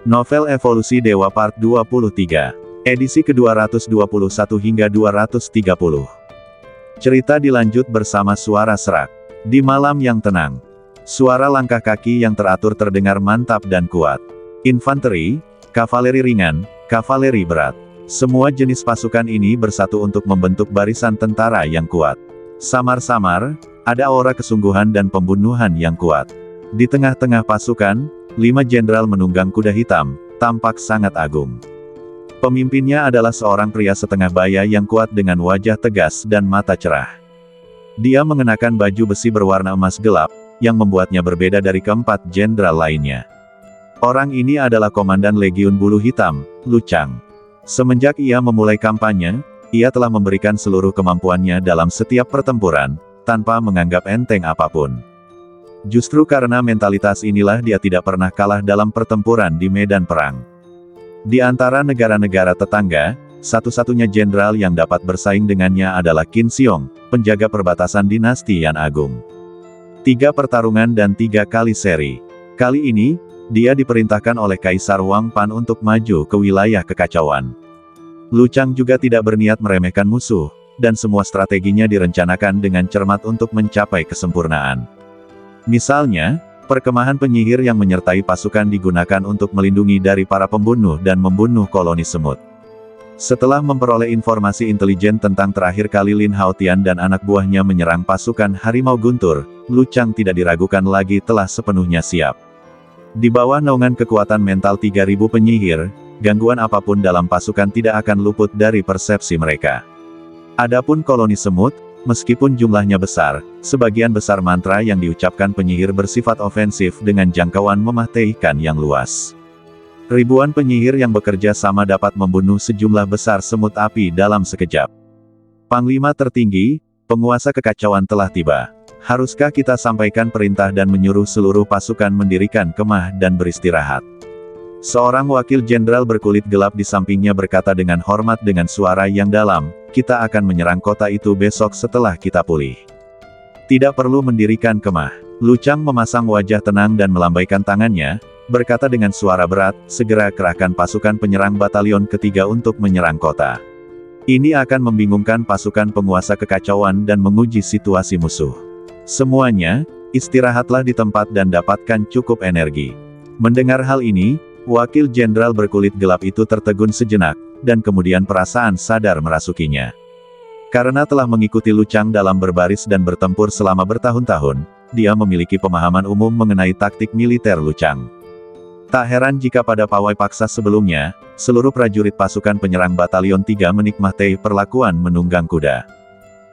Novel Evolusi Dewa Part 23. Edisi ke-221 hingga 230. Cerita dilanjut bersama suara serak. Di malam yang tenang, suara langkah kaki yang teratur terdengar mantap dan kuat. Infanteri, kavaleri ringan, kavaleri berat. Semua jenis pasukan ini bersatu untuk membentuk barisan tentara yang kuat. Samar-samar, ada aura kesungguhan dan pembunuhan yang kuat. Di tengah-tengah pasukan, 5 jenderal menunggang kuda hitam, tampak sangat agung. Pemimpinnya adalah seorang pria setengah baya yang kuat dengan wajah tegas dan mata cerah. Dia mengenakan baju besi berwarna emas gelap, yang membuatnya berbeda dari keempat jenderal lainnya. Orang ini adalah Komandan Legiun Bulu Hitam, Lu Chang. Semenjak ia memulai kampanye, ia telah memberikan seluruh kemampuannya dalam setiap pertempuran, tanpa menganggap enteng apapun. Justru karena mentalitas inilah dia tidak pernah kalah dalam pertempuran di medan perang. Di antara negara-negara tetangga, satu-satunya jenderal yang dapat bersaing dengannya adalah Qin Xiong, penjaga perbatasan dinasti Yan Agung. 3 pertarungan dan 3 kali seri. Kali ini, dia diperintahkan oleh Kaisar Wang Pan untuk maju ke wilayah kekacauan. Lu Chang juga tidak berniat meremehkan musuh, dan semua strateginya direncanakan dengan cermat untuk mencapai kesempurnaan. Misalnya, perkemahan penyihir yang menyertai pasukan digunakan untuk melindungi dari para pembunuh dan membunuh koloni semut. Setelah memperoleh informasi intelijen tentang terakhir kali Lin Haotian dan anak buahnya menyerang pasukan Harimau Guntur, Lu Chang tidak diragukan lagi telah sepenuhnya siap. Di bawah naungan kekuatan mental 3.000 penyihir, gangguan apapun dalam pasukan tidak akan luput dari persepsi mereka. Adapun koloni semut, meskipun jumlahnya besar, sebagian besar mantra yang diucapkan penyihir bersifat ofensif dengan jangkauan mematikan yang luas. Ribuan penyihir yang bekerja sama dapat membunuh sejumlah besar semut api dalam sekejap. Panglima tertinggi, penguasa kekacauan telah tiba. Haruskah kita sampaikan perintah dan menyuruh seluruh pasukan mendirikan kemah dan beristirahat? Seorang wakil jenderal berkulit gelap di sampingnya berkata dengan hormat dengan suara yang dalam, kita akan menyerang kota itu besok setelah kita pulih. Tidak perlu mendirikan kemah. Lu Chang memasang wajah tenang dan melambaikan tangannya, berkata dengan suara berat, segera kerahkan pasukan penyerang batalion ketiga untuk menyerang kota. Ini akan membingungkan pasukan penguasa kekacauan dan menguji situasi musuh. Semuanya, istirahatlah di tempat dan dapatkan cukup energi. Mendengar hal ini, wakil jenderal berkulit gelap itu tertegun sejenak, dan kemudian perasaan sadar merasukinya. Karena telah mengikuti Lu Chang dalam berbaris dan bertempur selama bertahun-tahun, dia memiliki pemahaman umum mengenai taktik militer Lu Chang. Tak heran jika pada pawai paksa sebelumnya, seluruh prajurit pasukan penyerang batalion 3 menikmati perlakuan menunggang kuda.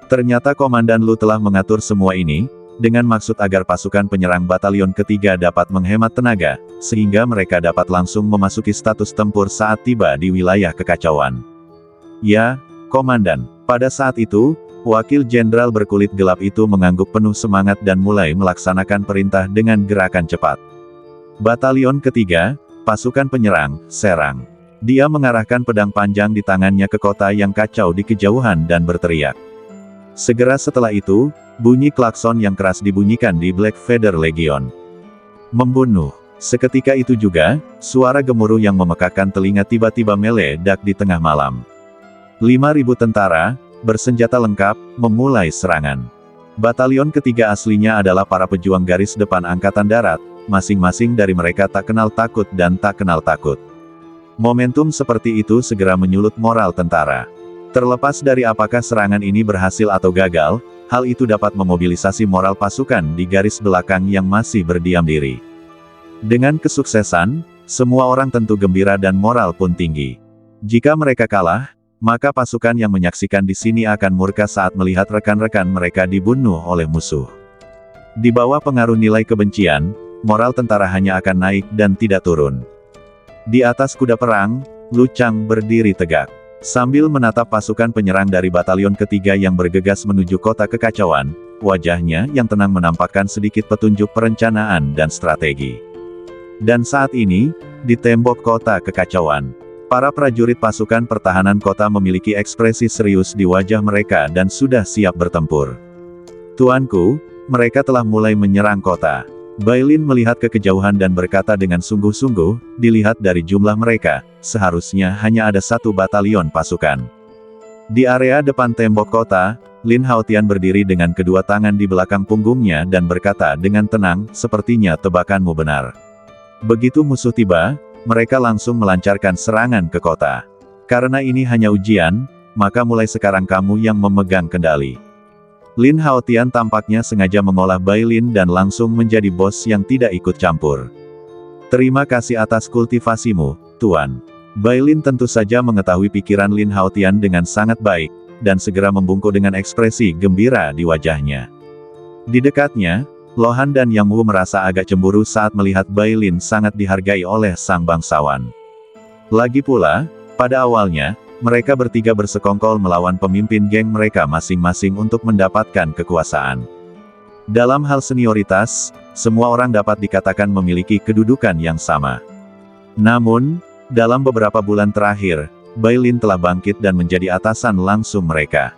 Ternyata Komandan Lu telah mengatur semua ini, dengan maksud agar pasukan penyerang batalion ketiga dapat menghemat tenaga, sehingga mereka dapat langsung memasuki status tempur saat tiba di wilayah kekacauan. Ya, Komandan. Pada saat itu, wakil jenderal berkulit gelap itu mengangguk penuh semangat dan mulai melaksanakan perintah dengan gerakan cepat. Batalion ketiga, pasukan penyerang, serang. Dia mengarahkan pedang panjang di tangannya ke kota yang kacau di kejauhan dan berteriak. Segera setelah itu, bunyi klakson yang keras dibunyikan di Black Feather Legion. Membunuh. Seketika itu juga, suara gemuruh yang memekakan telinga tiba-tiba meledak di tengah malam. 5.000 tentara, bersenjata lengkap, memulai serangan. Batalion ketiga aslinya adalah para pejuang garis depan Angkatan Darat, masing-masing dari mereka tak kenal takut dan tak kenal takut. Momentum seperti itu segera menyulut moral tentara. Terlepas dari apakah serangan ini berhasil atau gagal, hal itu dapat memobilisasi moral pasukan di garis belakang yang masih berdiam diri. Dengan kesuksesan, semua orang tentu gembira dan moral pun tinggi. Jika mereka kalah, maka pasukan yang menyaksikan di sini akan murka saat melihat rekan-rekan mereka dibunuh oleh musuh. Di bawah pengaruh nilai kebencian, moral tentara hanya akan naik dan tidak turun. Di atas kuda perang, Lu Chang berdiri tegak. Sambil menatap pasukan penyerang dari batalion ketiga yang bergegas menuju kota kekacauan, wajahnya yang tenang menampakkan sedikit petunjuk perencanaan dan strategi. Dan saat ini, di tembok kota kekacauan, para prajurit pasukan pertahanan kota memiliki ekspresi serius di wajah mereka dan sudah siap bertempur. Tuanku, mereka telah mulai menyerang kota. Bailin melihat ke kejauhan dan berkata dengan sungguh-sungguh, dilihat dari jumlah mereka, seharusnya hanya ada 1 batalion pasukan. Di area depan tembok kota, Lin Haotian berdiri dengan kedua tangan di belakang punggungnya dan berkata dengan tenang, sepertinya tebakanmu benar. Begitu musuh tiba, mereka langsung melancarkan serangan ke kota. Karena ini hanya ujian, maka mulai sekarang kamu yang memegang kendali. Lin Haotian tampaknya sengaja mengolah Bailin dan langsung menjadi bos yang tidak ikut campur. Terima kasih atas kultivasimu, Tuan. Bailin tentu saja mengetahui pikiran Lin Haotian dengan sangat baik, dan segera membungkuk dengan ekspresi gembira di wajahnya. Di dekatnya, Lohan dan Yang Wu merasa agak cemburu saat melihat Bailin sangat dihargai oleh sang bangsawan. Lagi pula, pada awalnya, mereka bertiga bersekongkol melawan pemimpin geng mereka masing-masing untuk mendapatkan kekuasaan. Dalam hal senioritas, semua orang dapat dikatakan memiliki kedudukan yang sama. Namun, dalam beberapa bulan terakhir, Bailin telah bangkit dan menjadi atasan langsung mereka.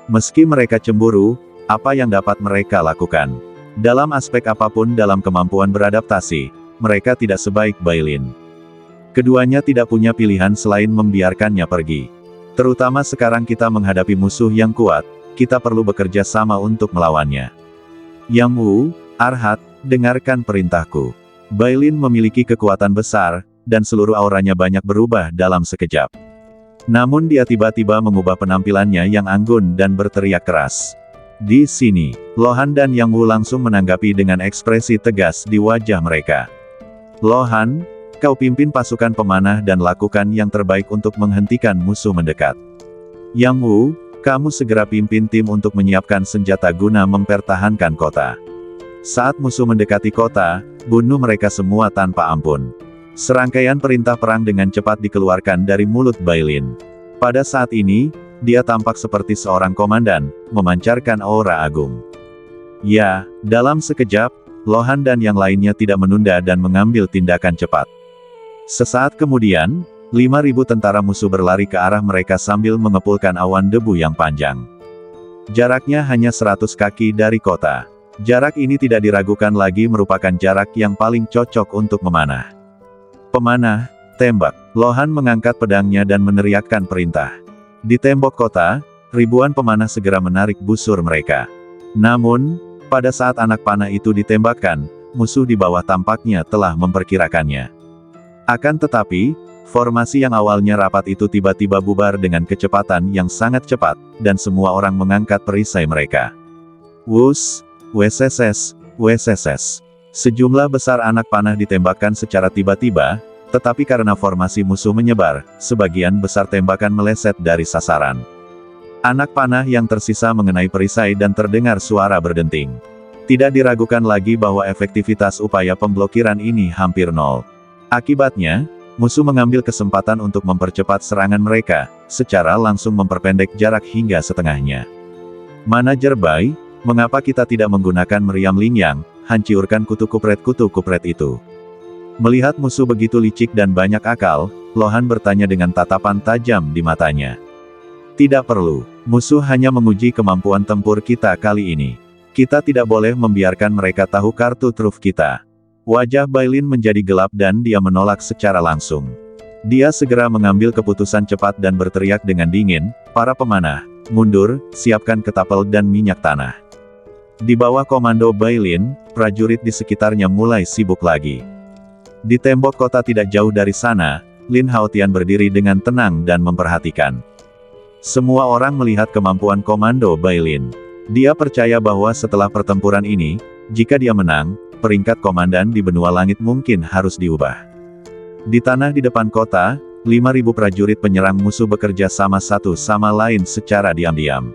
Meski mereka cemburu, apa yang dapat mereka lakukan? Dalam aspek apapun dalam kemampuan beradaptasi, mereka tidak sebaik Bailin. Keduanya tidak punya pilihan selain membiarkannya pergi. Terutama sekarang kita menghadapi musuh yang kuat, kita perlu bekerja sama untuk melawannya. Yang Wu, Arhat, dengarkan perintahku. Bailin memiliki kekuatan besar, dan seluruh auranya banyak berubah dalam sekejap. Namun dia tiba-tiba mengubah penampilannya yang anggun dan berteriak keras. Di sini, Lohan dan Yang Wu langsung menanggapi dengan ekspresi tegas di wajah mereka. Lohan, kau pimpin pasukan pemanah dan lakukan yang terbaik untuk menghentikan musuh mendekat. Yang Wu, kamu segera pimpin tim untuk menyiapkan senjata guna mempertahankan kota. Saat musuh mendekati kota, bunuh mereka semua tanpa ampun. Serangkaian perintah perang dengan cepat dikeluarkan dari mulut Bailin. Pada saat ini, dia tampak seperti seorang komandan, memancarkan aura agung. Ya, dalam sekejap, Lohan dan yang lainnya tidak menunda dan mengambil tindakan cepat. Sesaat kemudian, 5.000 tentara musuh berlari ke arah mereka sambil mengepulkan awan debu yang panjang. Jaraknya hanya 100 kaki dari kota. Jarak ini tidak diragukan lagi merupakan jarak yang paling cocok untuk memanah. Pemanah, tembak. Lohan mengangkat pedangnya dan meneriakkan perintah. Di tembok kota, ribuan pemanah segera menarik busur mereka. Namun, pada saat anak panah itu ditembakkan, musuh di bawah tampaknya telah memperkirakannya. Akan tetapi, formasi yang awalnya rapat itu tiba-tiba bubar dengan kecepatan yang sangat cepat, dan semua orang mengangkat perisai mereka. Wus, WSSS, WSSS. Sejumlah besar anak panah ditembakkan secara tiba-tiba, tetapi karena formasi musuh menyebar, sebagian besar tembakan meleset dari sasaran. Anak panah yang tersisa mengenai perisai dan terdengar suara berdenting. Tidak diragukan lagi bahwa efektivitas upaya pemblokiran ini hampir nol. Akibatnya, musuh mengambil kesempatan untuk mempercepat serangan mereka, secara langsung memperpendek jarak hingga setengahnya. Manajer Bai, mengapa kita tidak menggunakan meriam Lingyang, hancurkan kutu kupret itu? Melihat musuh begitu licik dan banyak akal, Lohan bertanya dengan tatapan tajam di matanya. Tidak perlu, musuh hanya menguji kemampuan tempur kita kali ini. Kita tidak boleh membiarkan mereka tahu kartu truf kita. Wajah Bailin menjadi gelap dan dia menolak secara langsung. Dia segera mengambil keputusan cepat dan berteriak dengan dingin, para pemanah, mundur, siapkan ketapel dan minyak tanah. Di bawah komando Bailin, prajurit di sekitarnya mulai sibuk lagi. Di tembok kota tidak jauh dari sana, Lin Haotian berdiri dengan tenang dan memperhatikan. Semua orang melihat kemampuan komando Bailin. Dia percaya bahwa setelah pertempuran ini, jika dia menang, peringkat komandan di benua langit mungkin harus diubah. Di tanah di depan kota, 5.000 prajurit penyerang musuh bekerja sama satu sama lain secara diam-diam.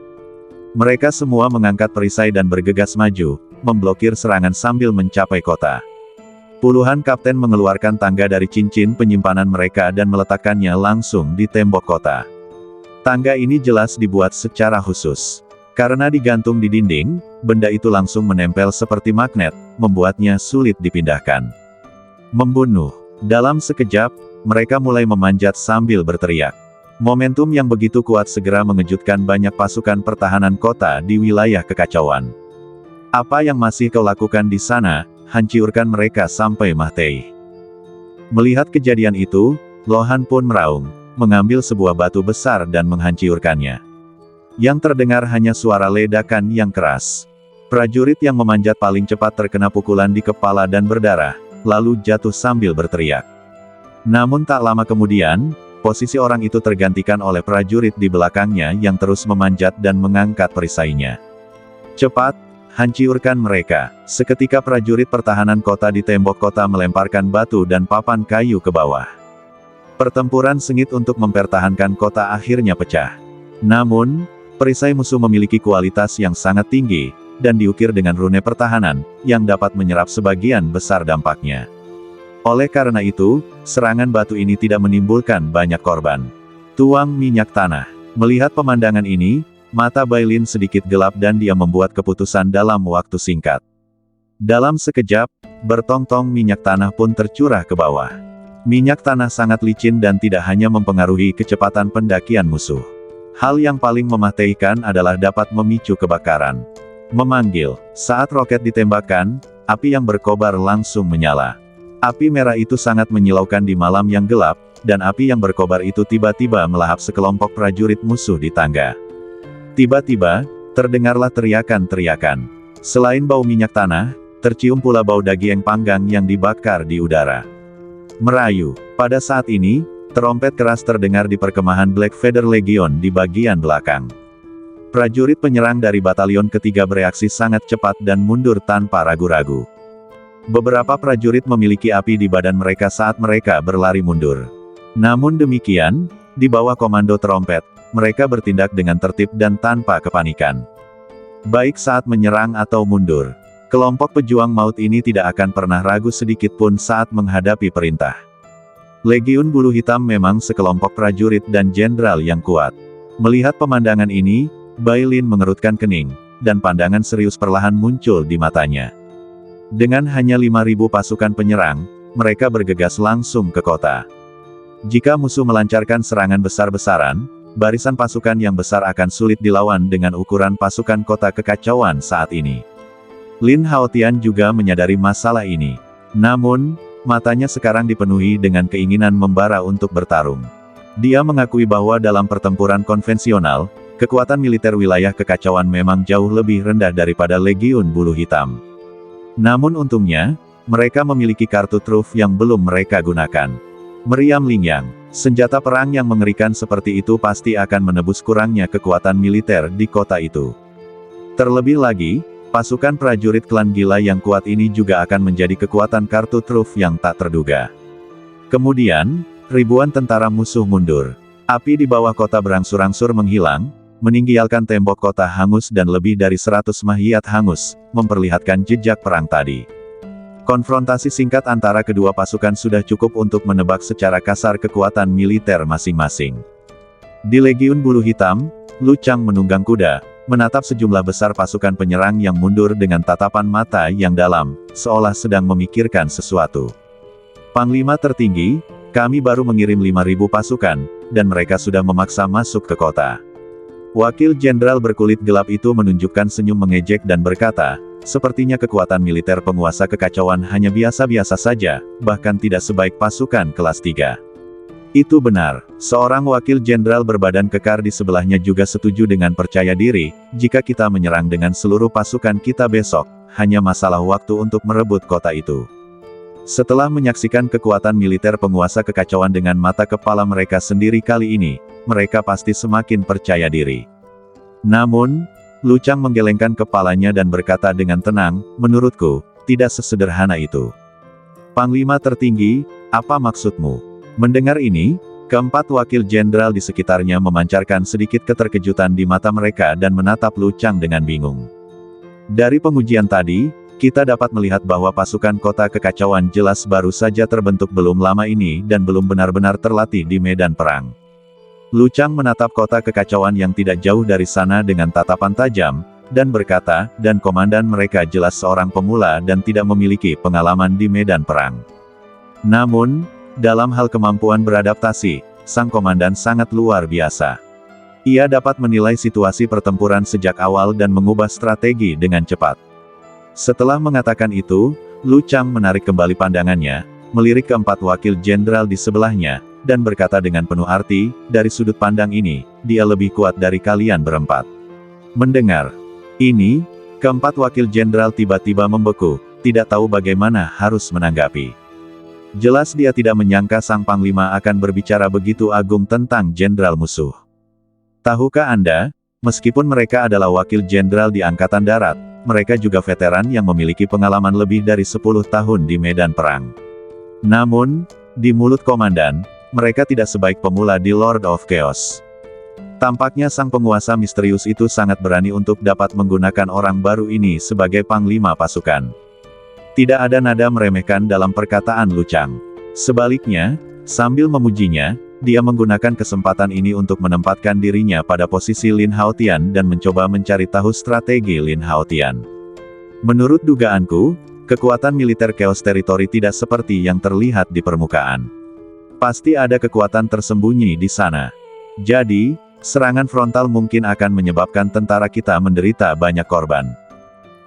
Mereka semua mengangkat perisai dan bergegas maju, memblokir serangan sambil mencapai kota. Puluhan kapten mengeluarkan tangga dari cincin penyimpanan mereka dan meletakkannya langsung di tembok kota. Tangga ini jelas dibuat secara khusus. Karena digantung di dinding, benda itu langsung menempel seperti magnet, membuatnya sulit dipindahkan. Membunuh. Dalam sekejap, mereka mulai memanjat sambil berteriak. Momentum yang begitu kuat segera mengejutkan banyak pasukan pertahanan kota di wilayah kekacauan. Apa yang masih kau lakukan di sana, hancurkan mereka sampai mati." Melihat kejadian itu, Lohan pun meraung, mengambil sebuah batu besar dan menghancurkannya. Yang terdengar hanya suara ledakan yang keras. Prajurit yang memanjat paling cepat terkena pukulan di kepala dan berdarah, lalu jatuh sambil berteriak. Namun tak lama kemudian, posisi orang itu tergantikan oleh prajurit di belakangnya yang terus memanjat dan mengangkat perisainya. "Cepat, hancurkan mereka!" Seketika prajurit pertahanan kota di tembok kota melemparkan batu dan papan kayu ke bawah. Pertempuran sengit untuk mempertahankan kota akhirnya pecah. Namun, perisai musuh memiliki kualitas yang sangat tinggi, dan diukir dengan rune pertahanan, yang dapat menyerap sebagian besar dampaknya. Oleh karena itu, serangan batu ini tidak menimbulkan banyak korban. Tuang minyak tanah. Melihat pemandangan ini, mata Bailin sedikit gelap dan dia membuat keputusan dalam waktu singkat. Dalam sekejap, bertong-tong minyak tanah pun tercurah ke bawah. Minyak tanah sangat licin dan tidak hanya mempengaruhi kecepatan pendakian musuh. Hal yang paling mematikan adalah dapat memicu kebakaran. Memanggil, saat roket ditembakkan, api yang berkobar langsung menyala. Api merah itu sangat menyilaukan di malam yang gelap, dan api yang berkobar itu tiba-tiba melahap sekelompok prajurit musuh di tangga. Tiba-tiba, terdengarlah teriakan-teriakan. Selain bau minyak tanah, tercium pula bau daging panggang yang dibakar di udara. Merayu. Pada saat ini, trompet keras terdengar di perkemahan Black Feather Legion di bagian belakang. Prajurit penyerang dari batalion ketiga bereaksi sangat cepat dan mundur tanpa ragu-ragu. Beberapa prajurit memiliki api di badan mereka saat mereka berlari mundur. Namun demikian, di bawah komando trompet, mereka bertindak dengan tertib dan tanpa kepanikan. Baik saat menyerang atau mundur, kelompok pejuang maut ini tidak akan pernah ragu sedikit pun saat menghadapi perintah. Legiun Bulu Hitam memang sekelompok prajurit dan jenderal yang kuat. Melihat pemandangan ini, Bailin mengerutkan kening, dan pandangan serius perlahan muncul di matanya. Dengan hanya 5.000 pasukan penyerang, mereka bergegas langsung ke kota. Jika musuh melancarkan serangan besar-besaran, barisan pasukan yang besar akan sulit dilawan dengan ukuran pasukan kota kekacauan saat ini. Lin Haotian juga menyadari masalah ini. Namun, matanya sekarang dipenuhi dengan keinginan membara untuk bertarung. Dia mengakui bahwa dalam pertempuran konvensional, kekuatan militer wilayah kekacauan memang jauh lebih rendah daripada Legiun Bulu Hitam. Namun untungnya, mereka memiliki kartu truf yang belum mereka gunakan. Meriam Lingyang, senjata perang yang mengerikan seperti itu pasti akan menebus kurangnya kekuatan militer di kota itu. Terlebih lagi, pasukan prajurit klan gila yang kuat ini juga akan menjadi kekuatan kartu truf yang tak terduga. Kemudian, ribuan tentara musuh mundur. Api di bawah kota berangsur-angsur menghilang, meninggalkan tembok kota hangus dan lebih dari 100 mahiat hangus, memperlihatkan jejak perang tadi. Konfrontasi singkat antara kedua pasukan sudah cukup untuk menebak secara kasar kekuatan militer masing-masing. Di Legiun Bulu Hitam, Lu Chang menunggang kuda, menatap sejumlah besar pasukan penyerang yang mundur dengan tatapan mata yang dalam, seolah sedang memikirkan sesuatu. "Panglima tertinggi, kami baru mengirim 5.000 pasukan, dan mereka sudah memaksa masuk ke kota." Wakil jenderal berkulit gelap itu menunjukkan senyum mengejek dan berkata, "Sepertinya kekuatan militer penguasa kekacauan hanya biasa-biasa saja, bahkan tidak sebaik pasukan kelas 3. Itu benar. Seorang wakil jenderal berbadan kekar di sebelahnya juga setuju dengan percaya diri, jika kita menyerang dengan seluruh pasukan kita besok, hanya masalah waktu untuk merebut kota itu. Setelah menyaksikan kekuatan militer penguasa kekacauan dengan mata kepala mereka sendiri kali ini, mereka pasti semakin percaya diri." Namun, Lu Chang menggelengkan kepalanya dan berkata dengan tenang, "Menurutku, tidak sesederhana itu." "Panglima tertinggi, apa maksudmu?" Mendengar ini, keempat wakil jenderal di sekitarnya memancarkan sedikit keterkejutan di mata mereka dan menatap Lu Chang dengan bingung. Dari pengujian tadi, kita dapat melihat bahwa pasukan kota kekacauan jelas baru saja terbentuk belum lama ini dan belum benar-benar terlatih di medan perang. Lu Chang menatap kota kekacauan yang tidak jauh dari sana dengan tatapan tajam, dan berkata, "Dan komandan mereka jelas seorang pemula dan tidak memiliki pengalaman di medan perang. Namun, dalam hal kemampuan beradaptasi, sang komandan sangat luar biasa. Ia dapat menilai situasi pertempuran sejak awal dan mengubah strategi dengan cepat." Setelah mengatakan itu, Lu Chang menarik kembali pandangannya, melirik keempat wakil jenderal di sebelahnya, dan berkata dengan penuh arti, dari sudut pandang ini, dia lebih kuat dari kalian berempat. Mendengar ini, keempat wakil jenderal tiba-tiba membeku, tidak tahu bagaimana harus menanggapi. Jelas dia tidak menyangka sang panglima akan berbicara begitu agung tentang jenderal musuh. Tahukah Anda, meskipun mereka adalah wakil jenderal di Angkatan Darat, mereka juga veteran yang memiliki pengalaman lebih dari 10 tahun di medan perang. Namun, di mulut komandan, mereka tidak sebaik pemula di Lord of Chaos. Tampaknya sang penguasa misterius itu sangat berani untuk dapat menggunakan orang baru ini sebagai panglima pasukan. Tidak ada nada meremehkan dalam perkataan Lu Chang. Sebaliknya, sambil memujinya, dia menggunakan kesempatan ini untuk menempatkan dirinya pada posisi Lin Haotian dan mencoba mencari tahu strategi Lin Haotian. Menurut dugaanku, kekuatan militer Chaos Territory tidak seperti yang terlihat di permukaan. Pasti ada kekuatan tersembunyi di sana. Jadi, serangan frontal mungkin akan menyebabkan tentara kita menderita banyak korban.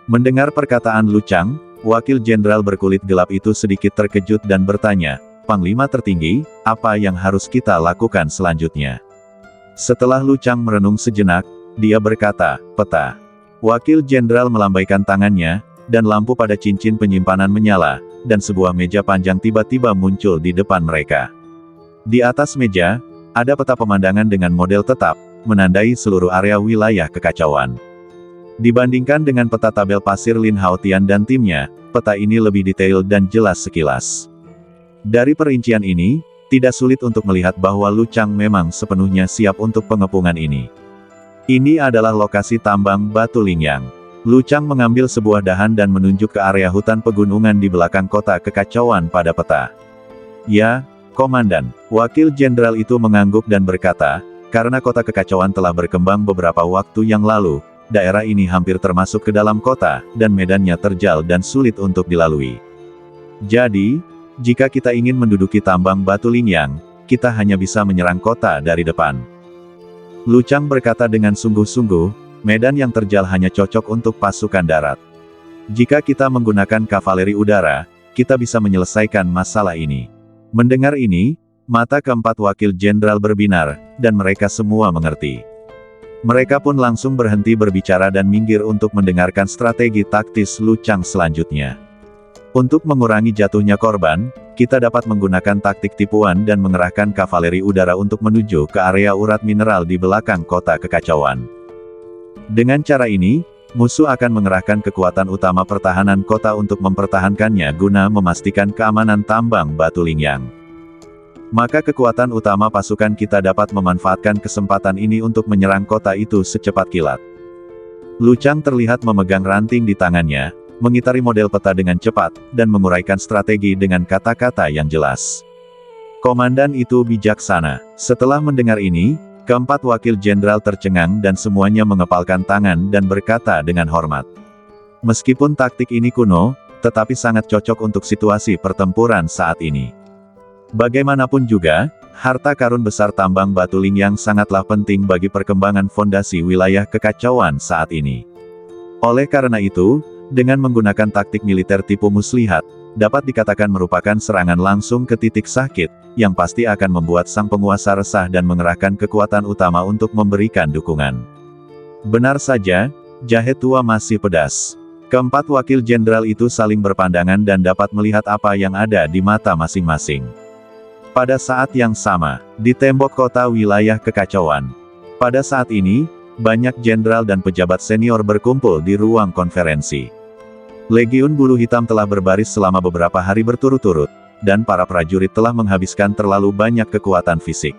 Mendengar perkataan Lu Chang, wakil jenderal berkulit gelap itu sedikit terkejut dan bertanya, "Panglima tertinggi, apa yang harus kita lakukan selanjutnya?" Setelah Lu Chang merenung sejenak, dia berkata, "Peta." Wakil jenderal melambaikan tangannya, dan lampu pada cincin penyimpanan menyala, dan sebuah meja panjang tiba-tiba muncul di depan mereka. Di atas meja, ada peta pemandangan dengan model tetap, menandai seluruh area wilayah kekacauan. Dibandingkan dengan peta tabel pasir Lin Haotian dan timnya, peta ini lebih detail dan jelas sekilas. Dari perincian ini, tidak sulit untuk melihat bahwa Lu Chang memang sepenuhnya siap untuk pengepungan ini. Ini adalah lokasi tambang batu Lingyang. Lu Chang mengambil sebuah dahan dan menunjuk ke area hutan pegunungan di belakang kota kekacauan pada peta. "Ya, Komandan." Wakil jenderal itu mengangguk dan berkata, "Karena kota kekacauan telah berkembang beberapa waktu yang lalu, daerah ini hampir termasuk ke dalam kota, dan medannya terjal dan sulit untuk dilalui. Jadi, jika kita ingin menduduki tambang batu Lingyang, kita hanya bisa menyerang kota dari depan." Lu Chang berkata dengan sungguh-sungguh, medan yang terjal hanya cocok untuk pasukan darat. Jika kita menggunakan kavaleri udara, kita bisa menyelesaikan masalah ini. Mendengar ini, mata keempat wakil jenderal berbinar, dan mereka semua mengerti. Mereka pun langsung berhenti berbicara dan minggir untuk mendengarkan strategi taktis Lu Chang selanjutnya. Untuk mengurangi jatuhnya korban, kita dapat menggunakan taktik tipuan dan mengerahkan kavaleri udara untuk menuju ke area urat mineral di belakang kota kekacauan. Dengan cara ini, musuh akan mengerahkan kekuatan utama pertahanan kota untuk mempertahankannya guna memastikan keamanan tambang batu Lingyang. Maka kekuatan utama pasukan kita dapat memanfaatkan kesempatan ini untuk menyerang kota itu secepat kilat. Lu Chang terlihat memegang ranting di tangannya, mengitari model peta dengan cepat, dan menguraikan strategi dengan kata-kata yang jelas. Komandan itu bijaksana. Setelah mendengar ini, keempat wakil jenderal tercengang dan semuanya mengepalkan tangan dan berkata dengan hormat. Meskipun taktik ini kuno, tetapi sangat cocok untuk situasi pertempuran saat ini. Bagaimanapun juga, harta karun besar tambang batu Lingyang sangatlah penting bagi perkembangan fondasi wilayah kekacauan saat ini. Oleh karena itu, dengan menggunakan taktik militer tipu muslihat, dapat dikatakan merupakan serangan langsung ke titik sakit, yang pasti akan membuat sang penguasa resah dan mengerahkan kekuatan utama untuk memberikan dukungan. Benar saja, jahe tua masih pedas. Keempat wakil jenderal itu saling berpandangan dan dapat melihat apa yang ada di mata masing-masing. Pada saat yang sama, di tembok kota wilayah kekacauan. Pada saat ini, banyak jenderal dan pejabat senior berkumpul di ruang konferensi. Legiun Bulu Hitam telah berbaris selama beberapa hari berturut-turut, dan para prajurit telah menghabiskan terlalu banyak kekuatan fisik.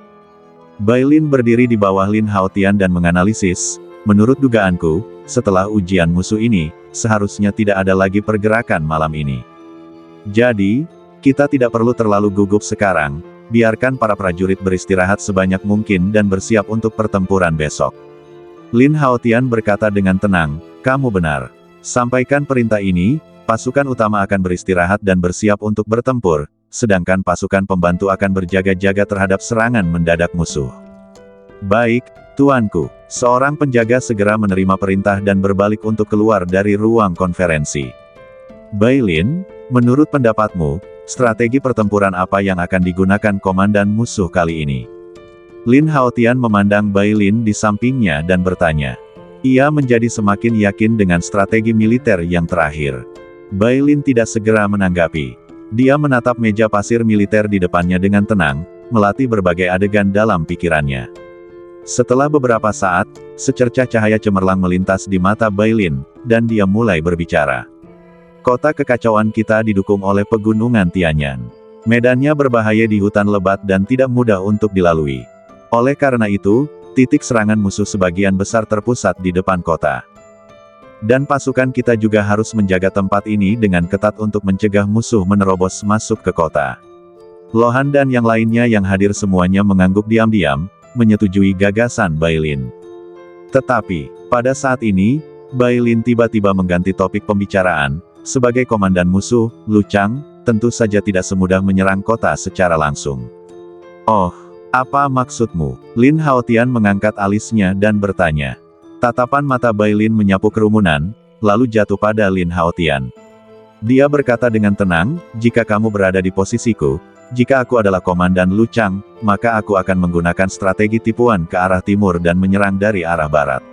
Bailin berdiri di bawah Lin Haotian dan menganalisis, "Menurut dugaanku, setelah ujian musuh ini, seharusnya tidak ada lagi pergerakan malam ini. Jadi, kita tidak perlu terlalu gugup sekarang, biarkan para prajurit beristirahat sebanyak mungkin dan bersiap untuk pertempuran besok." Lin Haotian berkata dengan tenang, "Kamu benar. Sampaikan perintah ini, pasukan utama akan beristirahat dan bersiap untuk bertempur, sedangkan pasukan pembantu akan berjaga-jaga terhadap serangan mendadak musuh." "Baik, tuanku." Seorang penjaga segera menerima perintah dan berbalik untuk keluar dari ruang konferensi. Bailin, Menurut pendapatmu, strategi pertempuran apa yang akan digunakan komandan musuh kali ini? Lin Haotian memandang Bai Lin di sampingnya dan bertanya. Ia menjadi semakin yakin dengan strategi militer yang terakhir. Bai Lin tidak segera menanggapi. Dia menatap meja pasir militer di depannya dengan tenang, melatih berbagai adegan dalam pikirannya. Setelah beberapa saat, secercah cahaya cemerlang melintas di mata Bai Lin, dan dia mulai berbicara. Kota kekacauan kita didukung oleh pegunungan Tianyan. Medannya berbahaya di hutan lebat dan tidak mudah untuk dilalui. Oleh karena itu, titik serangan musuh sebagian besar terpusat di depan kota. Dan pasukan kita juga harus menjaga tempat ini dengan ketat untuk mencegah musuh menerobos masuk ke kota. Lohan dan yang lainnya yang hadir semuanya mengangguk diam-diam, menyetujui gagasan Bai Lin. Tetapi, pada saat ini, Bai Lin tiba-tiba mengganti topik pembicaraan. Sebagai komandan musuh, Lu Chang, tentu saja tidak semudah menyerang kota secara langsung. Oh, apa maksudmu? Lin Haotian mengangkat alisnya dan bertanya. Tatapan mata Bai Lin menyapu kerumunan, lalu jatuh pada Lin Haotian. Dia berkata dengan tenang, jika kamu berada di posisiku, jika aku adalah komandan Lu Chang, maka aku akan menggunakan strategi tipuan ke arah timur dan menyerang dari arah barat.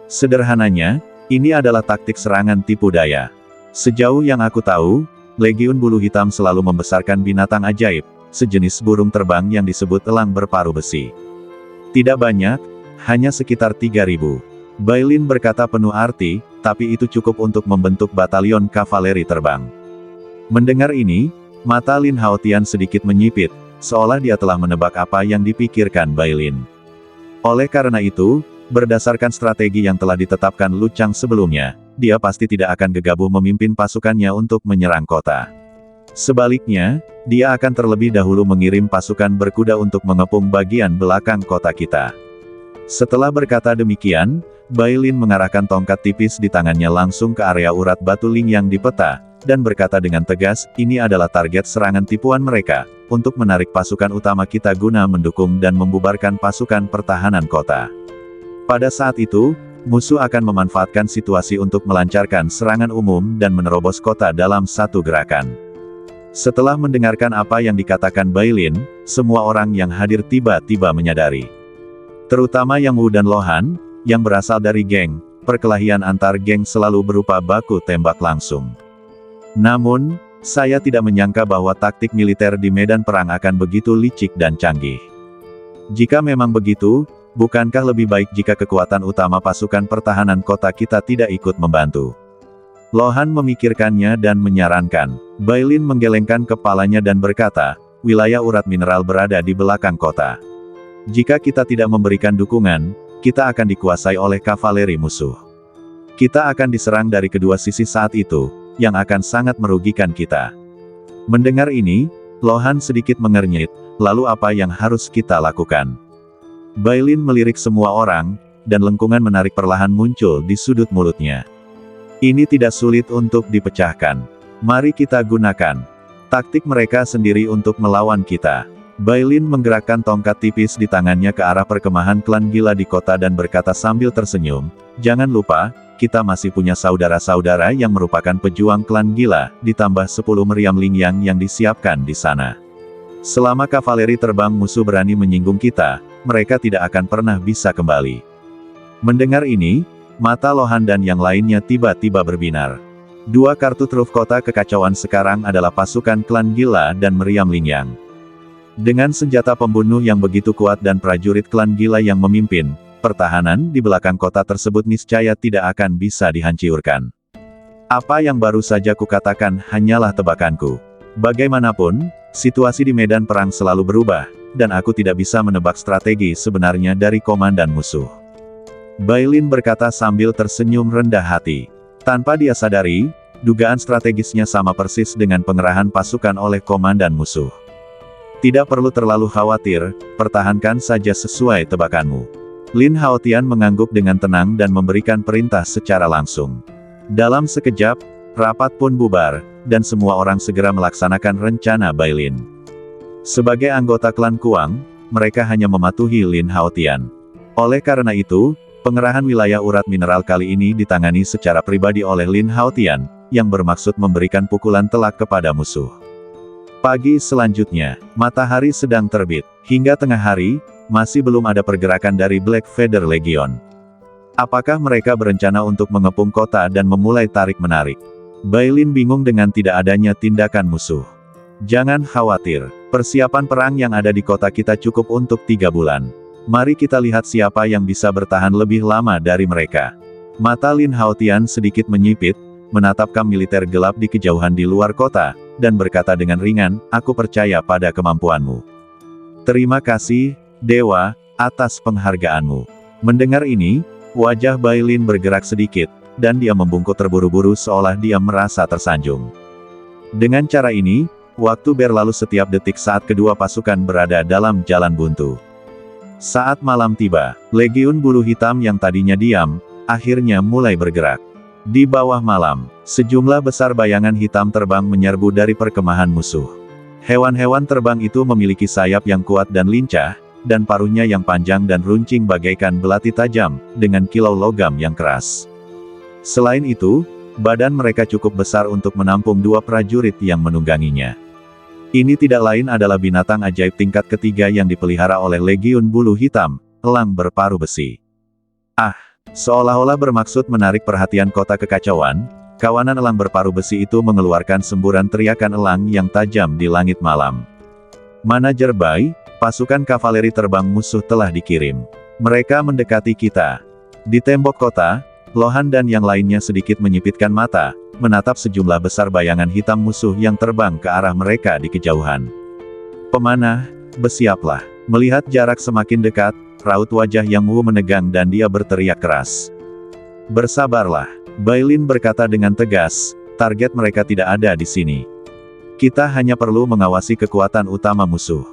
Sederhananya, ini adalah taktik serangan tipu daya. Sejauh yang aku tahu, Legiun Bulu Hitam selalu membesarkan binatang ajaib, sejenis burung terbang yang disebut elang berparuh besi. Tidak banyak, hanya sekitar 3.000. Bai Lin berkata penuh arti, tapi itu cukup untuk membentuk batalion kavaleri terbang. Mendengar ini, mata Lin Haotian sedikit menyipit, seolah dia telah menebak apa yang dipikirkan Bai Lin. Oleh karena itu, berdasarkan strategi yang telah ditetapkan Lu Chang sebelumnya, dia pasti tidak akan gegabah memimpin pasukannya untuk menyerang kota. Sebaliknya, dia akan terlebih dahulu mengirim pasukan berkuda untuk mengepung bagian belakang kota kita. Setelah berkata demikian, Bai Lin mengarahkan tongkat tipis di tangannya langsung ke area urat batu Lingyang di peta, dan berkata dengan tegas, ini adalah target serangan tipuan mereka, untuk menarik pasukan utama kita guna mendukung dan membubarkan pasukan pertahanan kota. Pada saat itu, musuh akan memanfaatkan situasi untuk melancarkan serangan umum dan menerobos kota dalam satu gerakan. Setelah mendengarkan apa yang dikatakan Bai Lin, semua orang yang hadir tiba-tiba menyadari. Terutama Yang Wu dan Lohan, yang berasal dari geng, perkelahian antar geng selalu berupa baku tembak langsung. Namun, saya tidak menyangka bahwa taktik militer di medan perang akan begitu licik dan canggih. Jika memang begitu, bukankah lebih baik jika kekuatan utama pasukan pertahanan kota kita tidak ikut membantu? Lohan memikirkannya dan menyarankan. Bai Lin menggelengkan kepalanya dan berkata, wilayah urat mineral berada di belakang kota. Jika kita tidak memberikan dukungan, kita akan dikuasai oleh kavaleri musuh. Kita akan diserang dari kedua sisi saat itu, yang akan sangat merugikan kita. Mendengar ini, Lohan sedikit mengernyit, lalu apa yang harus kita lakukan? Bai Lin melirik semua orang, dan lengkungan menarik perlahan muncul di sudut mulutnya. Ini tidak sulit untuk dipecahkan. Mari kita gunakan taktik mereka sendiri untuk melawan kita. Bai Lin menggerakkan tongkat tipis di tangannya ke arah perkemahan klan gila di kota dan berkata sambil tersenyum, jangan lupa, kita masih punya saudara-saudara yang merupakan pejuang klan gila, ditambah 10 meriam Lingyang yang disiapkan di sana. Selama kavaleri terbang musuh berani menyinggung kita, mereka tidak akan pernah bisa kembali. Mendengar ini, mata Lohan dan yang lainnya tiba-tiba berbinar. Dua kartu truf kota kekacauan sekarang adalah pasukan klan gila dan meriam Lingyang. Dengan senjata pembunuh yang begitu kuat dan prajurit klan gila yang memimpin, pertahanan di belakang kota tersebut niscaya tidak akan bisa dihancurkan. Apa yang baru saja kukatakan hanyalah tebakanku. Bagaimanapun, situasi di medan perang selalu berubah, dan aku tidak bisa menebak strategi sebenarnya dari komandan musuh. Bai Lin berkata sambil tersenyum rendah hati. Tanpa dia sadari, dugaan strategisnya sama persis dengan pengerahan pasukan oleh komandan musuh. Tidak perlu terlalu khawatir, pertahankan saja sesuai tebakanmu. Lin Haotian mengangguk dengan tenang dan memberikan perintah secara langsung. Dalam sekejap, rapat pun bubar, dan semua orang segera melaksanakan rencana Bai Lin. Sebagai anggota klan Kuang, mereka hanya mematuhi Lin Haotian. Oleh karena itu, pengerahan wilayah urat mineral kali ini ditangani secara pribadi oleh Lin Haotian, yang bermaksud memberikan pukulan telak kepada musuh. Pagi selanjutnya, matahari sedang terbit. Hingga tengah hari, masih belum ada pergerakan dari Black Feather Legion. Apakah mereka berencana untuk mengepung kota dan memulai tarik-menarik? Bailin bingung dengan tidak adanya tindakan musuh. Jangan khawatir, persiapan perang yang ada di kota kita cukup untuk 3 bulan. Mari kita lihat siapa yang bisa bertahan lebih lama dari mereka. Mata Lin Haotian sedikit menyipit, menatap kam militer gelap di kejauhan di luar kota, dan berkata dengan ringan, "Aku percaya pada kemampuanmu. Terima kasih, Dewa, atas penghargaanmu." Mendengar ini, wajah Bailin bergerak sedikit, dan dia membungkuk terburu-buru seolah dia merasa tersanjung. Dengan cara ini, waktu berlalu setiap detik saat kedua pasukan berada dalam jalan buntu. Saat malam tiba, Legiun Bulu Hitam yang tadinya diam, akhirnya mulai bergerak. Di bawah malam, sejumlah besar bayangan hitam terbang menyerbu dari perkemahan musuh. Hewan-hewan terbang itu memiliki sayap yang kuat dan lincah, dan paruhnya yang panjang dan runcing bagaikan belati tajam, dengan kilau logam yang keras. Selain itu, badan mereka cukup besar untuk menampung 2 prajurit yang menungganginya. Ini tidak lain adalah binatang ajaib tingkat ketiga yang dipelihara oleh Legiun Bulu Hitam, elang berparuh besi. Seolah-olah bermaksud menarik perhatian kota kekacauan, kawanan elang berparuh besi itu mengeluarkan semburan teriakan elang yang tajam di langit malam. "Manajer Bai, pasukan kavaleri terbang musuh telah dikirim. Mereka mendekati kita." Di tembok kota, Lohan dan yang lainnya sedikit menyipitkan mata, menatap sejumlah besar bayangan hitam musuh yang terbang ke arah mereka di kejauhan. "Pemanah, bersiaplah." Melihat jarak semakin dekat, raut wajah Yang Wu menegang dan dia berteriak keras. "Bersabarlah," Bailin berkata dengan tegas, "target mereka tidak ada di sini. Kita hanya perlu mengawasi kekuatan utama musuh."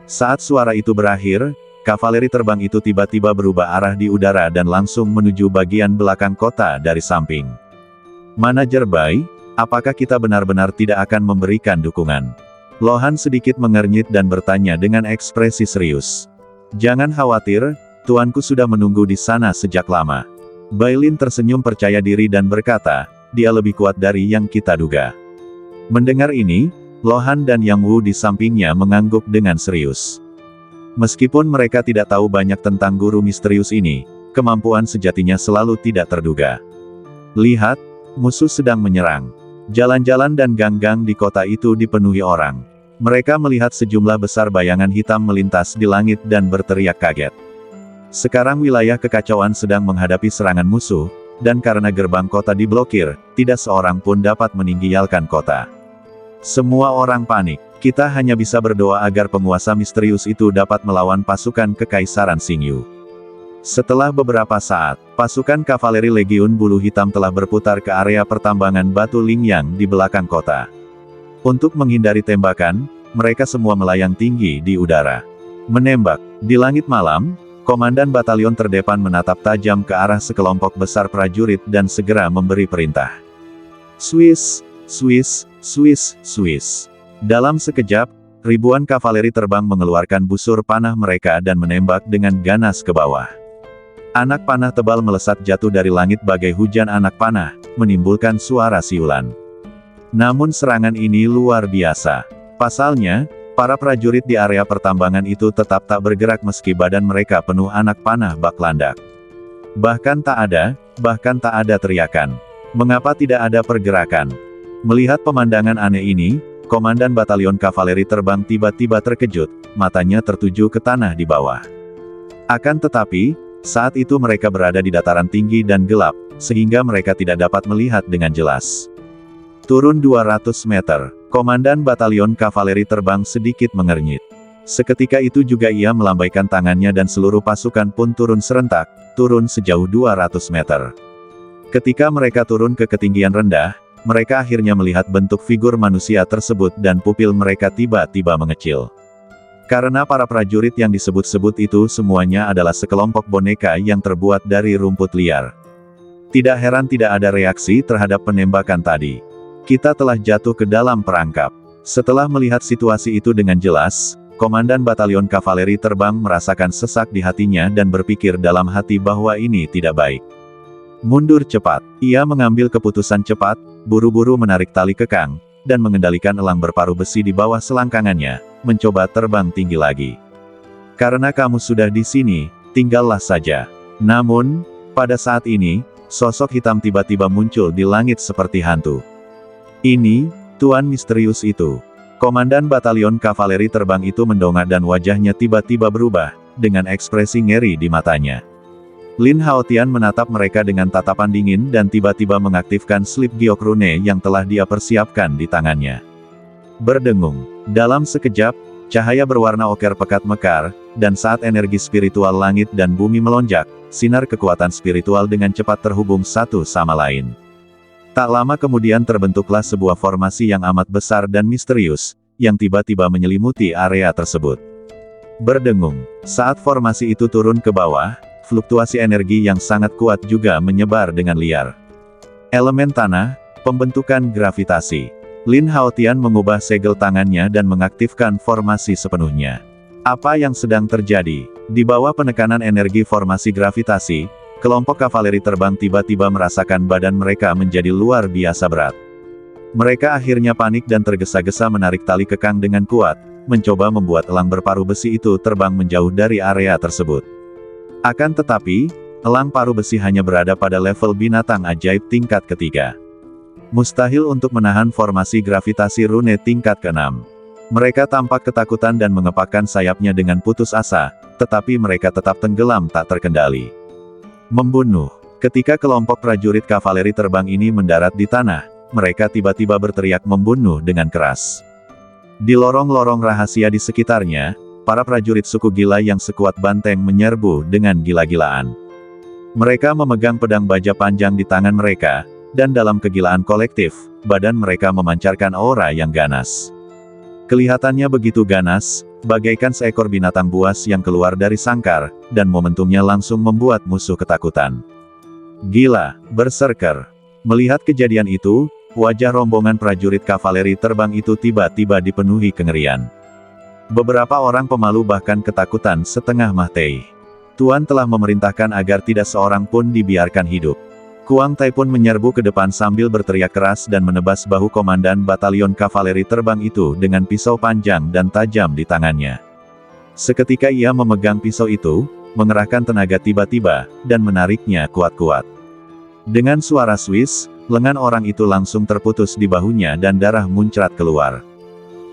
Saat suara itu berakhir, kavaleri terbang itu tiba-tiba berubah arah di udara dan langsung menuju bagian belakang kota dari samping. "Manajer Bai, apakah kita benar-benar tidak akan memberikan dukungan?" Lohan sedikit mengernyit dan bertanya dengan ekspresi serius. "Jangan khawatir, tuanku sudah menunggu di sana sejak lama." Bailin tersenyum percaya diri dan berkata, "Dia lebih kuat dari yang kita duga." Mendengar ini, Lohan dan Yang Wu di sampingnya mengangguk dengan serius. Meskipun mereka tidak tahu banyak tentang guru misterius ini, kemampuan sejatinya selalu tidak terduga. Lihat, musuh sedang menyerang. Jalan-jalan dan gang-gang di kota itu dipenuhi orang. Mereka melihat sejumlah besar bayangan hitam melintas di langit dan berteriak kaget. Sekarang wilayah kekacauan sedang menghadapi serangan musuh, dan karena gerbang kota diblokir, tidak seorang pun dapat meninggalkan kota. Semua orang panik. Kita hanya bisa berdoa agar penguasa misterius itu dapat melawan pasukan Kekaisaran Xingyu. Setelah beberapa saat, pasukan kavaleri Legiun Bulu Hitam telah berputar ke area pertambangan batu Lingyang di belakang kota. Untuk menghindari tembakan, mereka semua melayang tinggi di udara. Menembak. Di langit malam, komandan batalion terdepan menatap tajam ke arah sekelompok besar prajurit dan segera memberi perintah. Swiss, Swiss, Swiss, Swiss. Dalam sekejap, ribuan kavaleri terbang mengeluarkan busur panah mereka dan menembak dengan ganas ke bawah. Anak panah tebal melesat jatuh dari langit bagai hujan anak panah, menimbulkan suara siulan. Namun serangan ini luar biasa. Pasalnya, para prajurit di area pertambangan itu tetap tak bergerak meski badan mereka penuh anak panah bak landak. Bahkan tak ada teriakan. Mengapa tidak ada pergerakan? Melihat pemandangan aneh ini, komandan batalion kavaleri terbang tiba-tiba terkejut, matanya tertuju ke tanah di bawah. Akan tetapi, saat itu mereka berada di dataran tinggi dan gelap, sehingga mereka tidak dapat melihat dengan jelas. Turun 200 meter, komandan batalion kavaleri terbang sedikit mengernyit. Seketika itu juga ia melambaikan tangannya dan seluruh pasukan pun turun serentak, turun sejauh 200 meter. Ketika mereka turun ke ketinggian rendah, mereka akhirnya melihat bentuk figur manusia tersebut dan pupil mereka tiba-tiba mengecil. Karena para prajurit yang disebut-sebut itu semuanya adalah sekelompok boneka yang terbuat dari rumput liar. Tidak heran tidak ada reaksi terhadap penembakan tadi. Kita telah jatuh ke dalam perangkap. Setelah melihat situasi itu dengan jelas, komandan batalion kavaleri terbang merasakan sesak di hatinya dan berpikir dalam hati bahwa ini tidak baik. Mundur cepat. Ia mengambil keputusan cepat, buru-buru menarik tali kekang, dan mengendalikan elang berparuh besi di bawah selangkangannya, mencoba terbang tinggi lagi. Karena kamu sudah di sini, tinggallah saja. Namun, pada saat ini, sosok hitam tiba-tiba muncul di langit seperti hantu. Ini, Tuan misterius itu. Komandan Batalion Kavaleri Terbang itu mendongak dan wajahnya tiba-tiba berubah, dengan ekspresi ngeri di matanya. Lin Haotian menatap mereka dengan tatapan dingin dan tiba-tiba mengaktifkan slip giok rune yang telah dia persiapkan di tangannya. Berdengung. Dalam sekejap, cahaya berwarna oker pekat mekar, dan saat energi spiritual langit dan bumi melonjak, sinar kekuatan spiritual dengan cepat terhubung satu sama lain. Tak lama kemudian terbentuklah sebuah formasi yang amat besar dan misterius, yang tiba-tiba menyelimuti area tersebut. Berdengung. Saat formasi itu turun ke bawah, fluktuasi energi yang sangat kuat juga menyebar dengan liar. Elemen tanah, pembentukan gravitasi. Lin Haotian mengubah segel tangannya dan mengaktifkan formasi sepenuhnya. Apa yang sedang terjadi? Di bawah penekanan energi formasi gravitasi, kelompok kavaleri terbang tiba-tiba merasakan badan mereka menjadi luar biasa berat. Mereka akhirnya panik dan tergesa-gesa menarik tali kekang dengan kuat, mencoba membuat elang berparuh besi itu terbang menjauh dari area tersebut. Akan tetapi, elang paruh besi hanya berada pada level binatang ajaib tingkat ketiga. Mustahil untuk menahan formasi gravitasi rune tingkat ke-6. Mereka tampak ketakutan dan mengepakkan sayapnya dengan putus asa, tetapi mereka tetap tenggelam tak terkendali. Membunuh. Ketika kelompok prajurit kavaleri terbang ini mendarat di tanah, mereka tiba-tiba berteriak membunuh dengan keras. Di lorong-lorong rahasia di sekitarnya, para prajurit suku gila yang sekuat banteng menyerbu dengan gila-gilaan. Mereka memegang pedang baja panjang di tangan mereka, dan dalam kegilaan kolektif, badan mereka memancarkan aura yang ganas. Kelihatannya begitu ganas, bagaikan seekor binatang buas yang keluar dari sangkar, dan momentumnya langsung membuat musuh ketakutan. Gila, berserker. Melihat kejadian itu, wajah rombongan prajurit kavaleri terbang itu tiba-tiba dipenuhi kengerian. Beberapa orang pemalu bahkan ketakutan setengah mati. Tuan telah memerintahkan agar tidak seorang pun dibiarkan hidup. Kuang Tai pun menyerbu ke depan sambil berteriak keras dan menebas bahu komandan batalion kavaleri terbang itu dengan pisau panjang dan tajam di tangannya. Seketika ia memegang pisau itu, mengerahkan tenaga tiba-tiba, dan menariknya kuat-kuat. Dengan suara swish, lengan orang itu langsung terputus di bahunya dan darah muncrat keluar.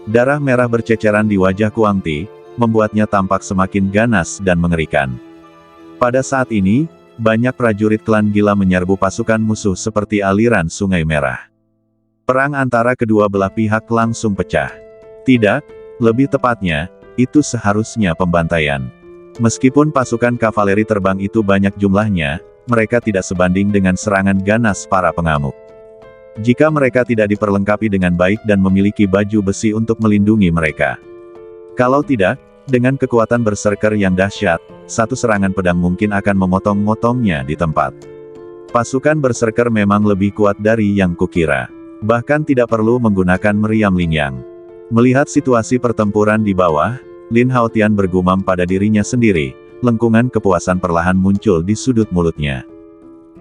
Darah merah berceceran di wajah Kuang Ti, membuatnya tampak semakin ganas dan mengerikan. Pada saat ini, banyak prajurit klan gila menyerbu pasukan musuh seperti aliran sungai merah. Perang antara kedua belah pihak langsung pecah. Tidak, lebih tepatnya, itu seharusnya pembantaian. Meskipun pasukan kavaleri terbang itu banyak jumlahnya, mereka tidak sebanding dengan serangan ganas para pengamuk. Jika mereka tidak diperlengkapi dengan baik dan memiliki baju besi untuk melindungi mereka. Kalau tidak, dengan kekuatan berserker yang dahsyat, satu serangan pedang mungkin akan memotong-motongnya di tempat. Pasukan berserker memang lebih kuat dari yang kukira. Bahkan tidak perlu menggunakan meriam Lingyang. Melihat situasi pertempuran di bawah, Lin Haotian bergumam pada dirinya sendiri, lengkungan kepuasan perlahan muncul di sudut mulutnya.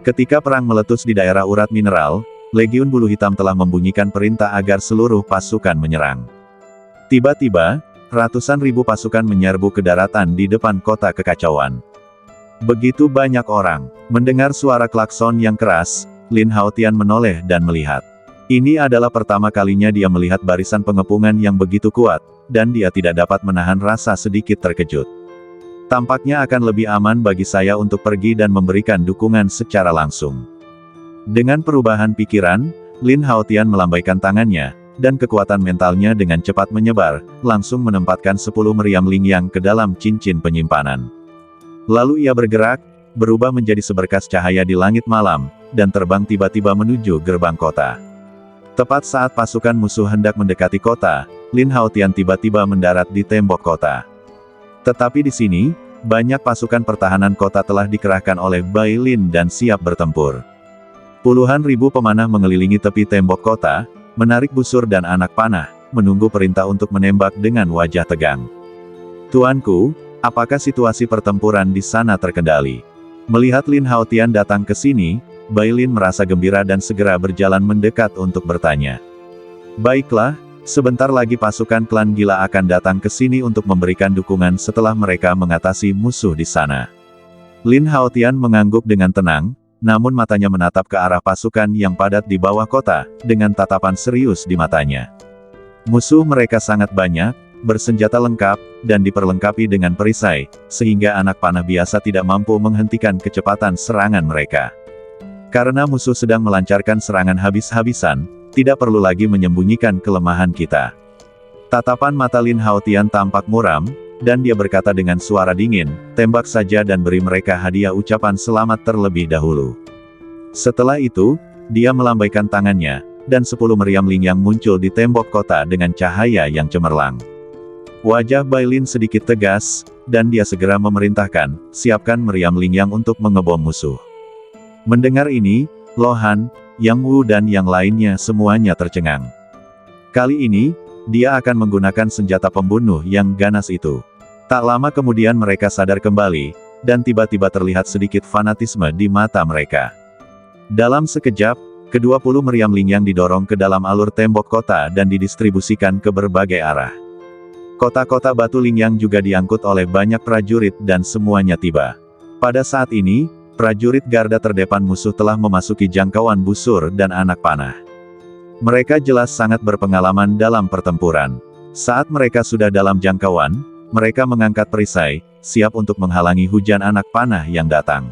Ketika perang meletus di daerah urat mineral, Legiun Bulu Hitam telah membunyikan perintah agar seluruh pasukan menyerang. Tiba-tiba, ratusan ribu pasukan menyerbu ke daratan di depan kota kekacauan. Begitu banyak orang. Mendengar suara klakson yang keras, Lin Haotian menoleh dan melihat. Ini adalah pertama kalinya dia melihat barisan pengepungan yang begitu kuat, dan dia tidak dapat menahan rasa sedikit terkejut. Tampaknya akan lebih aman bagi saya untuk pergi dan memberikan dukungan secara langsung. Dengan perubahan pikiran, Lin Haotian melambaikan tangannya, dan kekuatan mentalnya dengan cepat menyebar, langsung menempatkan 10 meriam Lingyang ke dalam cincin penyimpanan. Lalu ia bergerak, berubah menjadi seberkas cahaya di langit malam, dan terbang tiba-tiba menuju gerbang kota. Tepat saat pasukan musuh hendak mendekati kota, Lin Haotian tiba-tiba mendarat di tembok kota. Tetapi di sini, banyak pasukan pertahanan kota telah dikerahkan oleh Bai Lin dan siap bertempur. Puluhan ribu pemanah mengelilingi tepi tembok kota, menarik busur dan anak panah, menunggu perintah untuk menembak dengan wajah tegang. Tuanku, apakah situasi pertempuran di sana terkendali? Melihat Lin Haotian datang ke sini, Bailin merasa gembira dan segera berjalan mendekat untuk bertanya. Baiklah, sebentar lagi pasukan klan gila akan datang ke sini untuk memberikan dukungan setelah mereka mengatasi musuh di sana. Lin Haotian mengangguk dengan tenang, namun matanya menatap ke arah pasukan yang padat di bawah kota, dengan tatapan serius di matanya. Musuh mereka sangat banyak, bersenjata lengkap, dan diperlengkapi dengan perisai, sehingga anak panah biasa tidak mampu menghentikan kecepatan serangan mereka. Karena musuh sedang melancarkan serangan habis-habisan, tidak perlu lagi menyembunyikan kelemahan kita. Tatapan mata Lin Haotian tampak muram, dan dia berkata dengan suara dingin, tembak saja dan beri mereka hadiah ucapan selamat terlebih dahulu. Setelah itu, dia melambaikan tangannya, dan 10 meriam Lingyang muncul di tembok kota dengan cahaya yang cemerlang. Wajah Bailin sedikit tegas, dan dia segera memerintahkan, siapkan meriam Lingyang untuk mengebom musuh. Mendengar ini, Lohan, Yang Wu dan yang lainnya semuanya tercengang. Kali ini, dia akan menggunakan senjata pembunuh yang ganas itu. Tak lama kemudian mereka sadar kembali, dan tiba-tiba terlihat sedikit fanatisme di mata mereka. Dalam sekejap, ke-20 meriam Lingyang didorong ke dalam alur tembok kota dan didistribusikan ke berbagai arah. Kota-kota batu Lingyang juga diangkut oleh banyak prajurit dan semuanya tiba. Pada saat ini, prajurit garda terdepan musuh telah memasuki jangkauan busur dan anak panah. Mereka jelas sangat berpengalaman dalam pertempuran. Saat mereka sudah dalam jangkauan, mereka mengangkat perisai, siap untuk menghalangi hujan anak panah yang datang.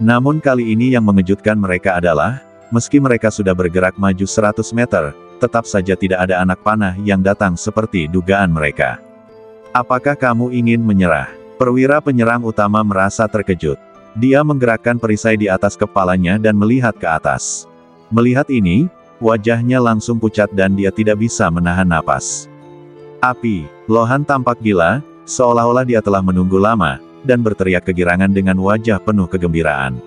Namun kali ini yang mengejutkan mereka adalah, meski mereka sudah bergerak maju 100 meter, tetap saja tidak ada anak panah yang datang seperti dugaan mereka. Apakah kamu ingin menyerah? Perwira penyerang utama merasa terkejut. Dia menggerakkan perisai di atas kepalanya dan melihat ke atas. Melihat ini, wajahnya langsung pucat dan dia tidak bisa menahan napas. Api, Lohan tampak gila, seolah-olah dia telah menunggu lama, dan berteriak kegirangan dengan wajah penuh kegembiraan.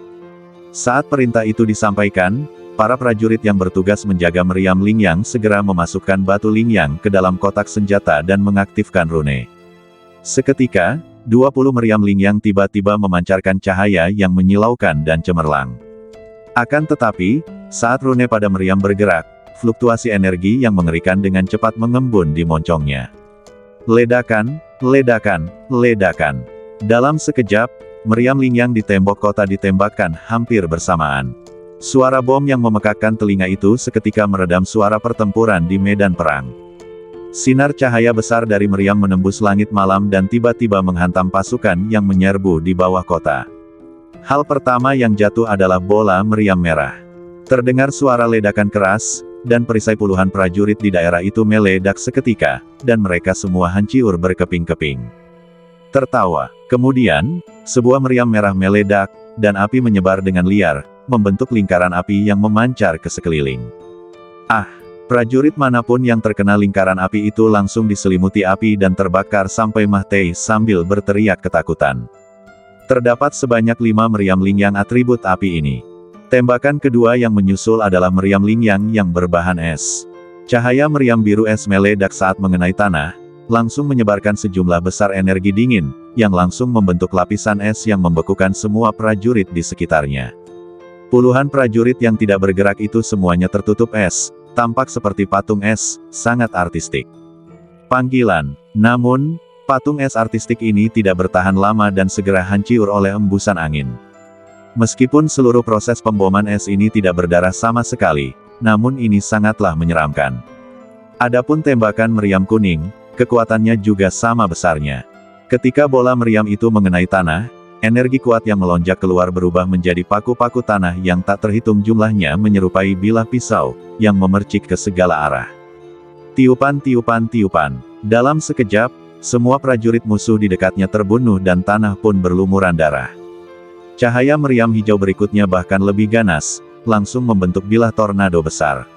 Saat perintah itu disampaikan, para prajurit yang bertugas menjaga meriam Lingyang segera memasukkan batu Lingyang ke dalam kotak senjata dan mengaktifkan rune. Seketika, 20 meriam Lingyang tiba-tiba memancarkan cahaya yang menyilaukan dan cemerlang. Akan tetapi, saat rune pada meriam bergerak, fluktuasi energi yang mengerikan dengan cepat mengembun di moncongnya. Ledakan, ledakan, ledakan. Dalam sekejap, meriam Lingyang di tembok kota ditembakkan hampir bersamaan. Suara bom yang memekakkan telinga itu seketika meredam suara pertempuran di medan perang. Sinar cahaya besar dari meriam menembus langit malam dan tiba-tiba menghantam pasukan yang menyerbu di bawah kota. Hal pertama yang jatuh adalah bola meriam merah. Terdengar suara ledakan keras, dan perisai puluhan prajurit di daerah itu meledak seketika, dan mereka semua hancur berkeping-keping. Tertawa. Kemudian, sebuah meriam merah meledak, dan api menyebar dengan liar, membentuk lingkaran api yang memancar ke sekeliling. Ah! Prajurit manapun yang terkena lingkaran api itu langsung diselimuti api dan terbakar sampai mati sambil berteriak ketakutan. Terdapat sebanyak 5 meriam Lingyang atribut api ini. Tembakan kedua yang menyusul adalah meriam Lingyang yang berbahan es. Cahaya meriam biru es meledak saat mengenai tanah, langsung menyebarkan sejumlah besar energi dingin, yang langsung membentuk lapisan es yang membekukan semua prajurit di sekitarnya. Puluhan prajurit yang tidak bergerak itu semuanya tertutup es, tampak seperti patung es, sangat artistik. Panggilan. Namun, patung es artistik ini tidak bertahan lama dan segera hancur oleh embusan angin. Meskipun seluruh proses pemboman es ini tidak berdarah sama sekali, namun ini sangatlah menyeramkan. Adapun tembakan meriam kuning, kekuatannya juga sama besarnya. Ketika bola meriam itu mengenai tanah, energi kuat yang melonjak keluar berubah menjadi paku-paku tanah yang tak terhitung jumlahnya menyerupai bilah pisau, yang memercik ke segala arah. Tiupan, tiupan, tiupan. Dalam sekejap, semua prajurit musuh di dekatnya terbunuh dan tanah pun berlumuran darah. Cahaya meriam hijau berikutnya bahkan lebih ganas, langsung membentuk bilah tornado besar.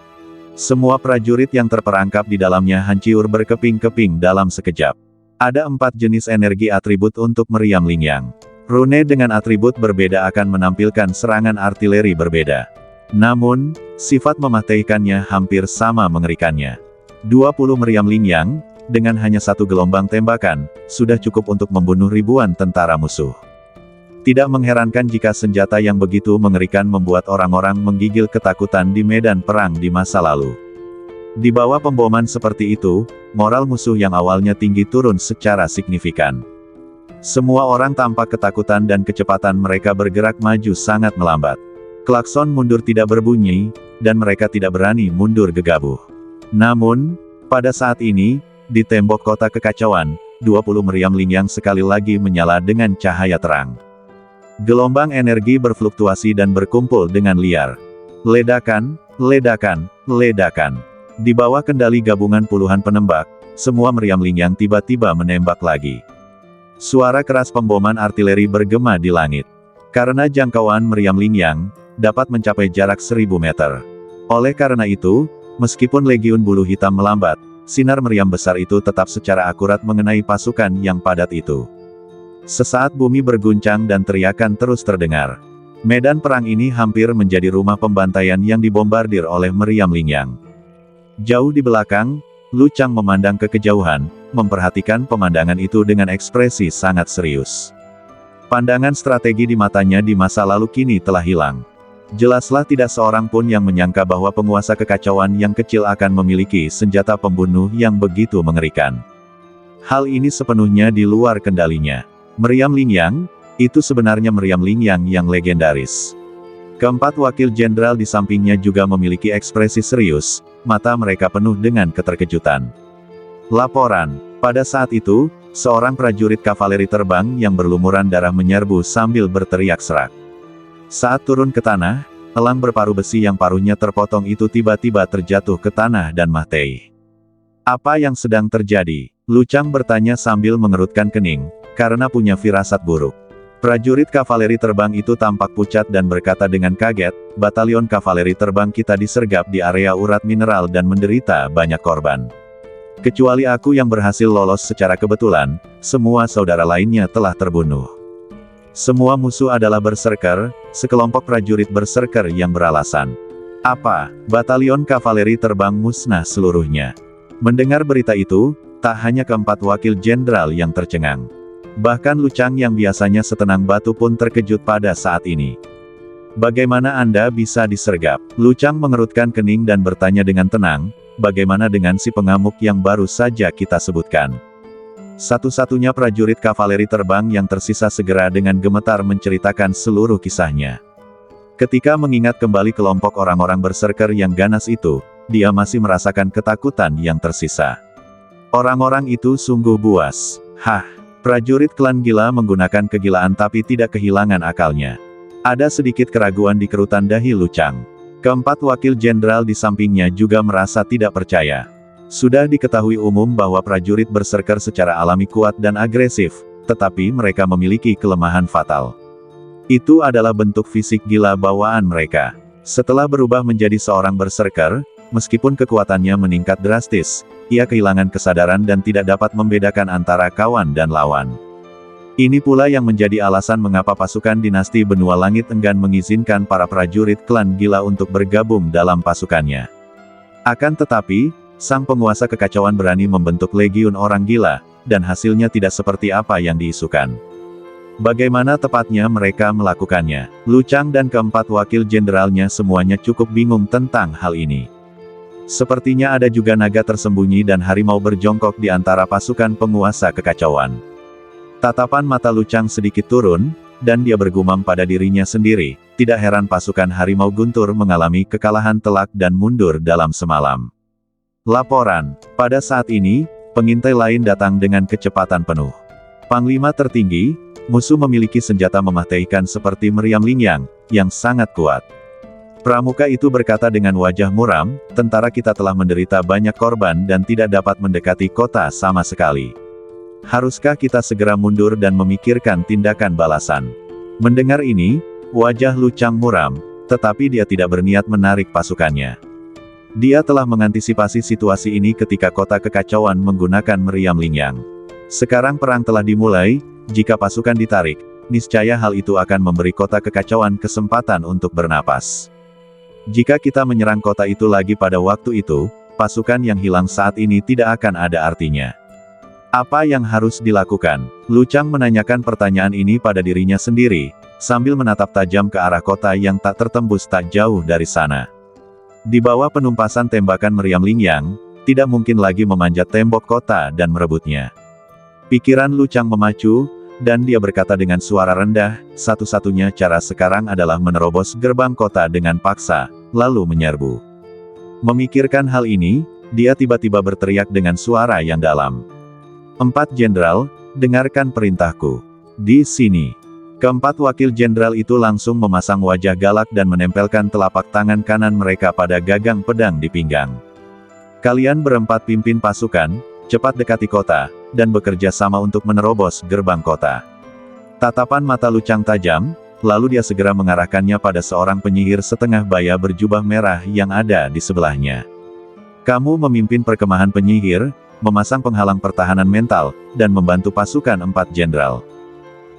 Semua prajurit yang terperangkap di dalamnya hancur berkeping-keping dalam sekejap. Ada 4 jenis energi atribut untuk meriam Lingyang. Rune dengan atribut berbeda akan menampilkan serangan artileri berbeda. Namun, sifat mematikannya hampir sama mengerikannya. 20 meriam Lingyang, dengan hanya 1 gelombang tembakan, sudah cukup untuk membunuh ribuan tentara musuh. Tidak mengherankan jika senjata yang begitu mengerikan membuat orang-orang menggigil ketakutan di medan perang di masa lalu. Di bawah pemboman seperti itu, moral musuh yang awalnya tinggi turun secara signifikan. Semua orang tampak ketakutan dan kecepatan mereka bergerak maju sangat melambat. Klakson mundur tidak berbunyi, dan mereka tidak berani mundur gegabah. Namun, pada saat ini, di tembok kota kekacauan, 20 meriam Lingyang sekali lagi menyala dengan cahaya terang. Gelombang energi berfluktuasi dan berkumpul dengan liar. Ledakan, ledakan, ledakan. Di bawah kendali gabungan puluhan penembak, semua meriam Lingyang tiba-tiba menembak lagi. Suara keras pemboman artileri bergema di langit. Karena jangkauan meriam Lingyang dapat mencapai jarak 1000 meter. Oleh karena itu, meskipun legiun bulu hitam melambat, sinar meriam besar itu tetap secara akurat mengenai pasukan yang padat itu. Sesaat bumi berguncang dan teriakan terus terdengar. Medan perang ini hampir menjadi rumah pembantaian yang dibombardir oleh meriam Lingyang. Jauh di belakang, Lu Chang memandang ke kejauhan, memperhatikan pemandangan itu dengan ekspresi sangat serius. Pandangan strategi di matanya di masa lalu kini telah hilang. Jelaslah tidak seorang pun yang menyangka bahwa penguasa kekacauan yang kecil akan memiliki senjata pembunuh yang begitu mengerikan. Hal ini sepenuhnya di luar kendalinya. Meriam Lingyang, itu sebenarnya meriam Lingyang yang legendaris. Keempat wakil jenderal di sampingnya juga memiliki ekspresi serius, mata mereka penuh dengan keterkejutan. Laporan, pada saat itu, seorang prajurit kavaleri terbang yang berlumuran darah menyerbu sambil berteriak serak. Saat turun ke tanah, elang berparuh besi yang paruhnya terpotong itu tiba-tiba terjatuh ke tanah dan mati. Apa yang sedang terjadi? Lu Chang bertanya sambil mengerutkan kening, karena punya firasat buruk. Prajurit kavaleri terbang itu tampak pucat dan berkata dengan kaget, batalion kavaleri terbang kita disergap di area urat mineral dan menderita banyak korban. Kecuali aku yang berhasil lolos secara kebetulan, semua saudara lainnya telah terbunuh. Semua musuh adalah berserker, sekelompok prajurit berserker yang beralasan. Apa? Batalion kavaleri terbang musnah seluruhnya. Mendengar berita itu, tak hanya keempat wakil jenderal yang tercengang. Bahkan Lu Chang yang biasanya setenang batu pun terkejut pada saat ini. Bagaimana Anda bisa disergap? Lu Chang mengerutkan kening dan bertanya dengan tenang, bagaimana dengan si pengamuk yang baru saja kita sebutkan? Satu-satunya prajurit kavaleri terbang yang tersisa segera dengan gemetar menceritakan seluruh kisahnya. Ketika mengingat kembali kelompok orang-orang berserker yang ganas itu, dia masih merasakan ketakutan yang tersisa. Orang-orang itu sungguh buas. Hah! Prajurit klan gila menggunakan kegilaan tapi tidak kehilangan akalnya. Ada sedikit keraguan di kerutan dahi Lu Chang. Keempat wakil jenderal di sampingnya juga merasa tidak percaya. Sudah diketahui umum bahwa prajurit berserker secara alami kuat dan agresif, tetapi mereka memiliki kelemahan fatal. Itu adalah bentuk fisik gila bawaan mereka. Setelah berubah menjadi seorang berserker, meskipun kekuatannya meningkat drastis, ia kehilangan kesadaran dan tidak dapat membedakan antara kawan dan lawan. Ini pula yang menjadi alasan mengapa pasukan dinasti Benua Langit enggan mengizinkan para prajurit klan gila untuk bergabung dalam pasukannya. Akan tetapi, sang penguasa kekacauan berani membentuk legiun orang gila, dan hasilnya tidak seperti apa yang diisukan. Bagaimana tepatnya mereka melakukannya? Lu Chang dan keempat wakil jenderalnya semuanya cukup bingung tentang hal ini. Sepertinya ada juga naga tersembunyi dan harimau berjongkok di antara pasukan penguasa kekacauan. Tatapan mata Lu Chang sedikit turun, dan dia bergumam pada dirinya sendiri, tidak heran pasukan harimau guntur mengalami kekalahan telak dan mundur dalam semalam. Laporan, pada saat ini, pengintai lain datang dengan kecepatan penuh. Panglima tertinggi, musuh memiliki senjata mematikan seperti meriam Lingyang, yang sangat kuat. Pramuka itu berkata dengan wajah muram, tentara kita telah menderita banyak korban dan tidak dapat mendekati kota sama sekali. Haruskah kita segera mundur dan memikirkan tindakan balasan? Mendengar ini, wajah Lu Chang muram, tetapi dia tidak berniat menarik pasukannya. Dia telah mengantisipasi situasi ini ketika kota kekacauan menggunakan meriam Lingyang. Sekarang perang telah dimulai, jika pasukan ditarik, niscaya hal itu akan memberi kota kekacauan kesempatan untuk bernapas. Jika kita menyerang kota itu lagi pada waktu itu, pasukan yang hilang saat ini tidak akan ada artinya. Apa yang harus dilakukan? Lu Chang menanyakan pertanyaan ini pada dirinya sendiri, sambil menatap tajam ke arah kota yang tak tertembus tak jauh dari sana. Di bawah penumpasan tembakan meriam Lingyang, tidak mungkin lagi memanjat tembok kota dan merebutnya. Pikiran Lu Chang memacu, dan dia berkata dengan suara rendah, satu-satunya cara sekarang adalah menerobos gerbang kota dengan paksa, lalu menyerbu. Memikirkan hal ini, dia tiba-tiba berteriak dengan suara yang dalam. 4 Jenderal, dengarkan perintahku. Di sini. Keempat wakil jenderal itu langsung memasang wajah galak dan menempelkan telapak tangan kanan mereka pada gagang pedang di pinggang. Kalian berempat pimpin pasukan, cepat dekati kota, dan bekerja sama untuk menerobos gerbang kota. Tatapan mata Lu Chang tajam, lalu dia segera mengarahkannya pada seorang penyihir setengah baya berjubah merah yang ada di sebelahnya. Kamu memimpin perkemahan penyihir, memasang penghalang pertahanan mental, dan membantu pasukan 4 jenderal.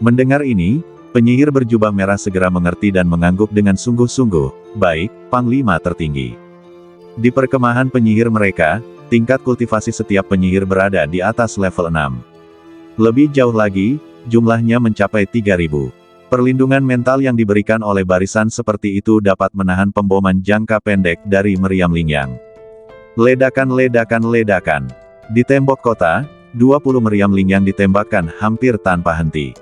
Mendengar ini, penyihir berjubah merah segera mengerti dan mengangguk dengan sungguh-sungguh, baik, Panglima tertinggi. Di perkemahan penyihir mereka, tingkat kultivasi setiap penyihir berada di atas level 6. Lebih jauh lagi, jumlahnya mencapai 3.000. Perlindungan mental yang diberikan oleh barisan seperti itu dapat menahan pemboman jangka pendek dari meriam Lingyang. Ledakan. Di tembok kota, 20 meriam Lingyang ditembakkan hampir tanpa henti.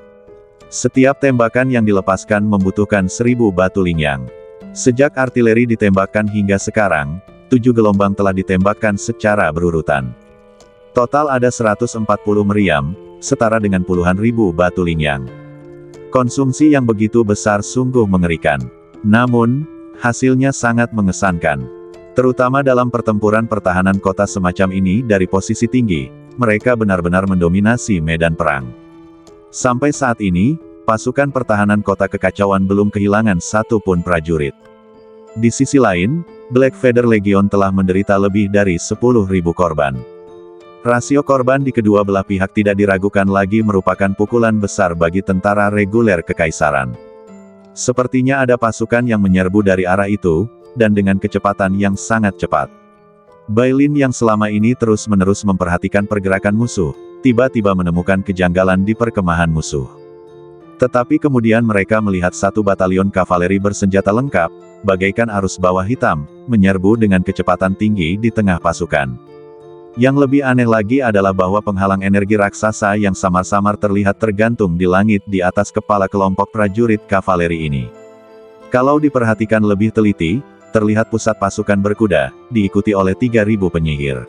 Setiap tembakan yang dilepaskan membutuhkan 1000 batu Lingyang. Sejak artileri ditembakkan hingga sekarang, 7 gelombang telah ditembakkan secara berurutan. Total ada 140 meriam, setara dengan puluhan ribu batu Lingyang. Konsumsi yang begitu besar sungguh mengerikan. Namun, hasilnya sangat mengesankan. Terutama dalam pertempuran pertahanan kota semacam ini dari posisi tinggi, mereka benar-benar mendominasi medan perang. Sampai saat ini, pasukan pertahanan kota kekacauan belum kehilangan satu pun prajurit. Di sisi lain, Black Feather Legion telah menderita lebih dari 10.000 korban. Rasio korban di kedua belah pihak tidak diragukan lagi merupakan pukulan besar bagi tentara reguler kekaisaran. Sepertinya ada pasukan yang menyerbu dari arah itu, dan dengan kecepatan yang sangat cepat. Bailin yang selama ini terus-menerus memperhatikan pergerakan musuh, tiba-tiba menemukan kejanggalan di perkemahan musuh. Tetapi kemudian mereka melihat satu batalion kavaleri bersenjata lengkap, bagaikan arus bawah hitam, menyerbu dengan kecepatan tinggi di tengah pasukan. Yang lebih aneh lagi adalah bahwa penghalang energi raksasa yang samar-samar terlihat tergantung di langit di atas kepala kelompok prajurit kavaleri ini. Kalau diperhatikan lebih teliti, terlihat pusat pasukan berkuda, diikuti oleh 3.000 penyihir.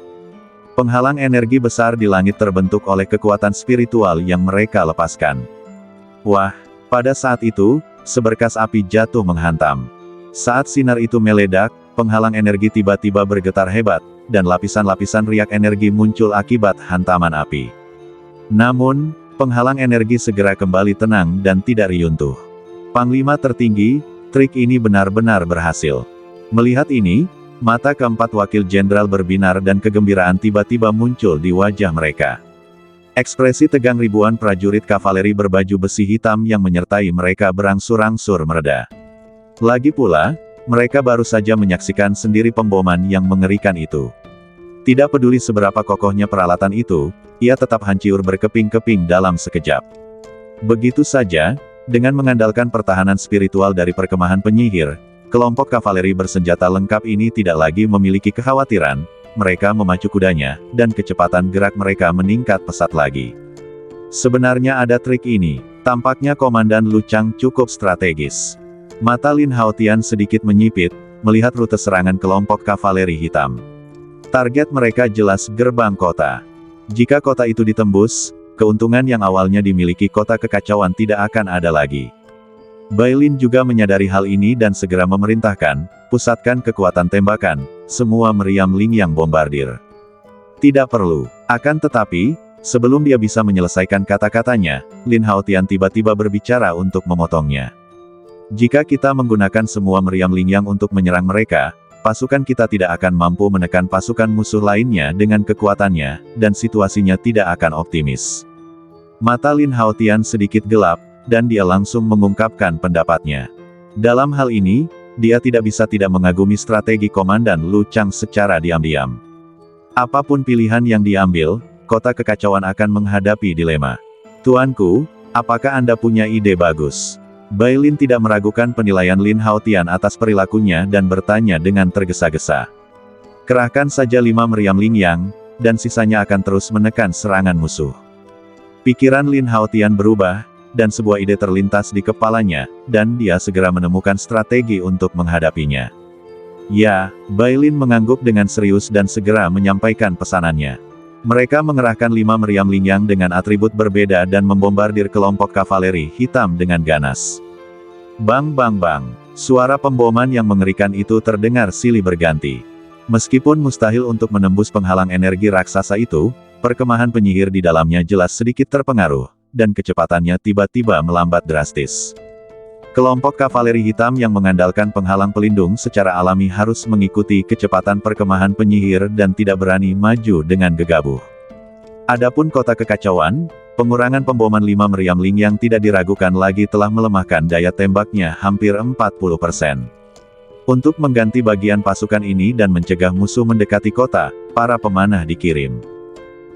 Penghalang energi besar di langit terbentuk oleh kekuatan spiritual yang mereka lepaskan. Wah, pada saat itu, seberkas api jatuh menghantam. Saat sinar itu meledak, penghalang energi tiba-tiba bergetar hebat, dan lapisan-lapisan riak energi muncul akibat hantaman api. Namun, penghalang energi segera kembali tenang dan tidak riuntuh. Panglima tertinggi, trik ini benar-benar berhasil. Melihat ini, mata keempat wakil jenderal berbinar dan kegembiraan tiba-tiba muncul di wajah mereka. Ekspresi tegang ribuan prajurit kavaleri berbaju besi hitam yang menyertai mereka berangsur-angsur mereda. Lagi pula, mereka baru saja menyaksikan sendiri pemboman yang mengerikan itu. Tidak peduli seberapa kokohnya peralatan itu, ia tetap hancur berkeping-keping dalam sekejap. Begitu saja, dengan mengandalkan pertahanan spiritual dari perkemahan penyihir, kelompok kavaleri bersenjata lengkap ini tidak lagi memiliki kekhawatiran, mereka memacu kudanya, dan kecepatan gerak mereka meningkat pesat lagi. Sebenarnya ada trik ini, tampaknya Komandan Lu Chang cukup strategis. Mata Lin Haotian sedikit menyipit, melihat rute serangan kelompok kavaleri hitam. Target mereka jelas gerbang kota. Jika kota itu ditembus, keuntungan yang awalnya dimiliki kota kekacauan tidak akan ada lagi. Bailin juga menyadari hal ini dan segera memerintahkan, pusatkan kekuatan tembakan, semua meriam Lingyang bombardir. Tidak perlu. Akan tetapi, sebelum dia bisa menyelesaikan kata-katanya, Lin Haotian tiba-tiba berbicara untuk memotongnya. Jika kita menggunakan semua meriam Lingyang untuk menyerang mereka, pasukan kita tidak akan mampu menekan pasukan musuh lainnya dengan kekuatannya, dan situasinya tidak akan optimis. Mata Lin Haotian sedikit gelap, dan dia langsung mengungkapkan pendapatnya. Dalam hal ini, dia tidak bisa tidak mengagumi strategi Komandan Lu Chang secara diam-diam. Apapun pilihan yang diambil, kota kekacauan akan menghadapi dilema. Tuanku, apakah Anda punya ide bagus? Bailin tidak meragukan penilaian Lin Haotian atas perilakunya dan bertanya dengan tergesa-gesa. Kerahkan saja 5 meriam Ling Yang, dan sisanya akan terus menekan serangan musuh. Pikiran Lin Haotian berubah, dan sebuah ide terlintas di kepalanya, dan dia segera menemukan strategi untuk menghadapinya. Ya, Bailin mengangguk dengan serius dan segera menyampaikan pesanannya. Mereka mengerahkan 5 meriam Ling Yang dengan atribut berbeda dan membombardir kelompok kavaleri hitam dengan ganas. Bang bang bang, suara pemboman yang mengerikan itu terdengar silih berganti. Meskipun mustahil untuk menembus penghalang energi raksasa itu, perkemahan penyihir di dalamnya jelas sedikit terpengaruh, dan kecepatannya tiba-tiba melambat drastis. Kelompok kavaleri hitam yang mengandalkan penghalang pelindung secara alami harus mengikuti kecepatan perkemahan penyihir dan tidak berani maju dengan gegabah. Adapun kota kekacauan, pengurangan pemboman 5 meriam Ling Yang tidak diragukan lagi telah melemahkan daya tembaknya hampir 40%. Untuk mengganti bagian pasukan ini dan mencegah musuh mendekati kota, para pemanah dikirim.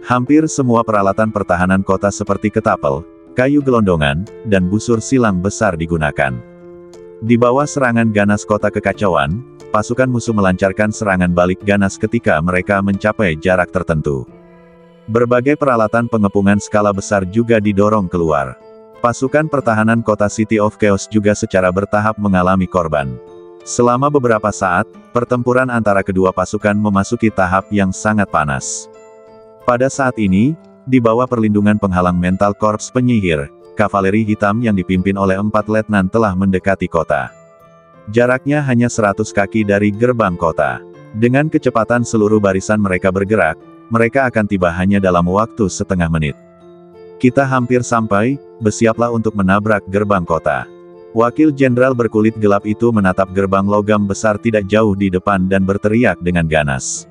Hampir semua peralatan pertahanan kota seperti ketapel, kayu gelondongan, dan busur silang besar digunakan. Di bawah serangan ganas kota kekacauan, pasukan musuh melancarkan serangan balik ganas ketika mereka mencapai jarak tertentu. Berbagai peralatan pengepungan skala besar juga didorong keluar. Pasukan pertahanan kota City of Chaos juga secara bertahap mengalami korban. Selama beberapa saat, pertempuran antara kedua pasukan memasuki tahap yang sangat panas. Pada saat ini, di bawah perlindungan penghalang mental korps penyihir, kavaleri hitam yang dipimpin oleh 4 letnan telah mendekati kota. Jaraknya hanya 100 kaki dari gerbang kota. Dengan kecepatan seluruh barisan mereka bergerak, mereka akan tiba hanya dalam waktu setengah menit. Kita hampir sampai, bersiaplah untuk menabrak gerbang kota. Wakil Jenderal berkulit gelap itu menatap gerbang logam besar tidak jauh di depan dan berteriak dengan ganas.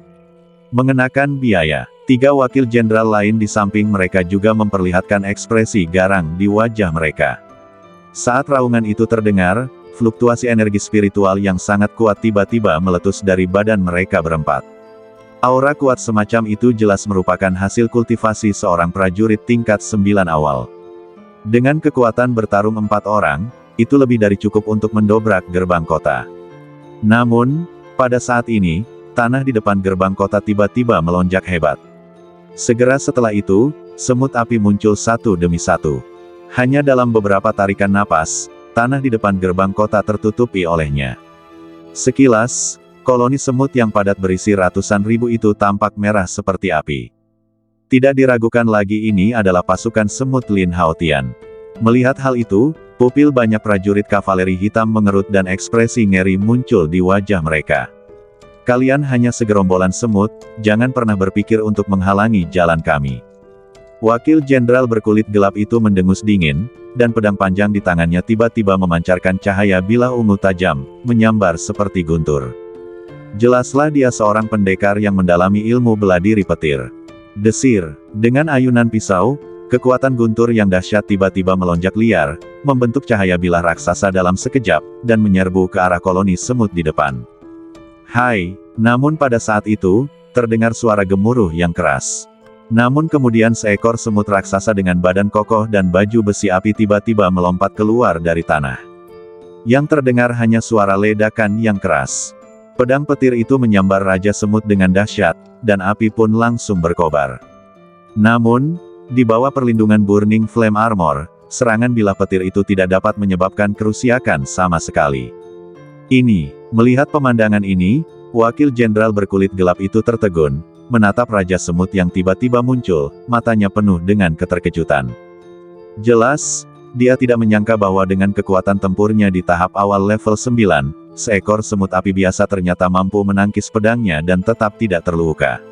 Mengenakan biaya, 3 wakil jenderal lain di samping mereka juga memperlihatkan ekspresi garang di wajah mereka. Saat raungan itu terdengar, fluktuasi energi spiritual yang sangat kuat tiba-tiba meletus dari badan mereka berempat. Aura kuat semacam itu jelas merupakan hasil kultivasi seorang prajurit tingkat 9 awal. Dengan kekuatan bertarung 4 orang, itu lebih dari cukup untuk mendobrak gerbang kota. Namun, pada saat ini, tanah di depan gerbang kota tiba-tiba melonjak hebat. Segera setelah itu, semut api muncul satu demi satu. Hanya dalam beberapa tarikan napas, tanah di depan gerbang kota tertutupi olehnya. Sekilas, koloni semut yang padat berisi ratusan ribu itu tampak merah seperti api. Tidak diragukan lagi ini adalah pasukan semut Lin Haotian. Melihat hal itu, pupil banyak prajurit kavaleri hitam mengerut dan ekspresi ngeri muncul di wajah mereka. Kalian hanya segerombolan semut, jangan pernah berpikir untuk menghalangi jalan kami. Wakil Jenderal berkulit gelap itu mendengus dingin, dan pedang panjang di tangannya tiba-tiba memancarkan cahaya bilah ungu tajam, menyambar seperti guntur. Jelaslah dia seorang pendekar yang mendalami ilmu bela diri petir. Desir, dengan ayunan pisau, kekuatan guntur yang dahsyat tiba-tiba melonjak liar, membentuk cahaya bilah raksasa dalam sekejap, dan menyerbu ke arah koloni semut di depan. Hai, namun pada saat itu, terdengar suara gemuruh yang keras. Namun kemudian seekor semut raksasa dengan badan kokoh dan baju besi api tiba-tiba melompat keluar dari tanah. Yang terdengar hanya suara ledakan yang keras. Pedang petir itu menyambar Raja Semut dengan dahsyat, dan api pun langsung berkobar. Namun, di bawah perlindungan Burning Flame Armor, serangan bilah petir itu tidak dapat menyebabkan kerusakan sama sekali. Melihat pemandangan ini, Wakil Jenderal berkulit gelap itu tertegun, menatap Raja Semut yang tiba-tiba muncul, matanya penuh dengan keterkejutan. Jelas, dia tidak menyangka bahwa dengan kekuatan tempurnya di tahap awal level 9, seekor semut api biasa ternyata mampu menangkis pedangnya dan tetap tidak terluka.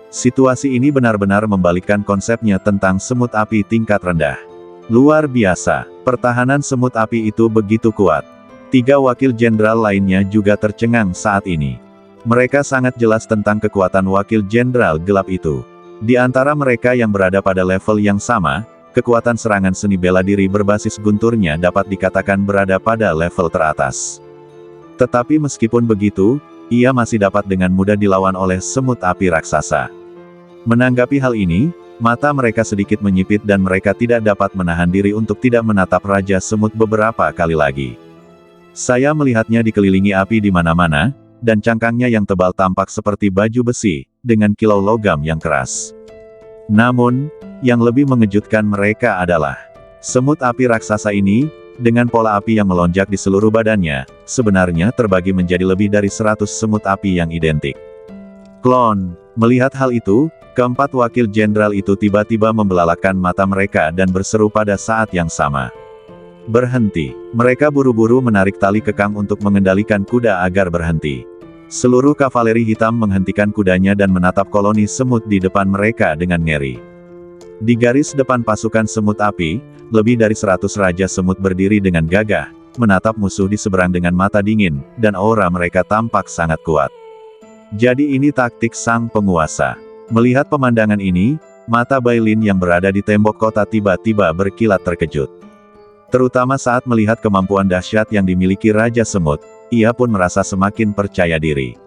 Situasi ini benar-benar membalikkan konsepnya tentang semut api tingkat rendah. Luar biasa, pertahanan semut api itu begitu kuat. 3 wakil jenderal lainnya juga tercengang saat ini. Mereka sangat jelas tentang kekuatan wakil jenderal gelap itu. Di antara mereka yang berada pada level yang sama, kekuatan serangan seni bela diri berbasis gunturnya dapat dikatakan berada pada level teratas. Tetapi meskipun begitu, ia masih dapat dengan mudah dilawan oleh semut api raksasa. Menanggapi hal ini, mata mereka sedikit menyipit dan mereka tidak dapat menahan diri untuk tidak menatap Raja Semut beberapa kali lagi. Saya melihatnya dikelilingi api di mana-mana, dan cangkangnya yang tebal tampak seperti baju besi, dengan kilau logam yang keras. Namun, yang lebih mengejutkan mereka adalah semut api raksasa ini, dengan pola api yang melonjak di seluruh badannya, sebenarnya terbagi menjadi lebih dari 100 semut api yang identik. Klon. Melihat hal itu, keempat wakil jenderal itu tiba-tiba membelalakan mata mereka dan berseru pada saat yang sama. Berhenti. Mereka buru-buru menarik tali kekang untuk mengendalikan kuda agar berhenti. Seluruh kavaleri hitam menghentikan kudanya dan menatap koloni semut di depan mereka dengan ngeri. Di garis depan pasukan semut api, lebih dari 100 raja semut berdiri dengan gagah, menatap musuh di seberang dengan mata dingin, dan aura mereka tampak sangat kuat. Jadi ini taktik sang penguasa. Melihat pemandangan ini, mata Bailin yang berada di tembok kota tiba-tiba berkilat terkejut. Terutama saat melihat kemampuan dahsyat yang dimiliki Raja Semut, ia pun merasa semakin percaya diri.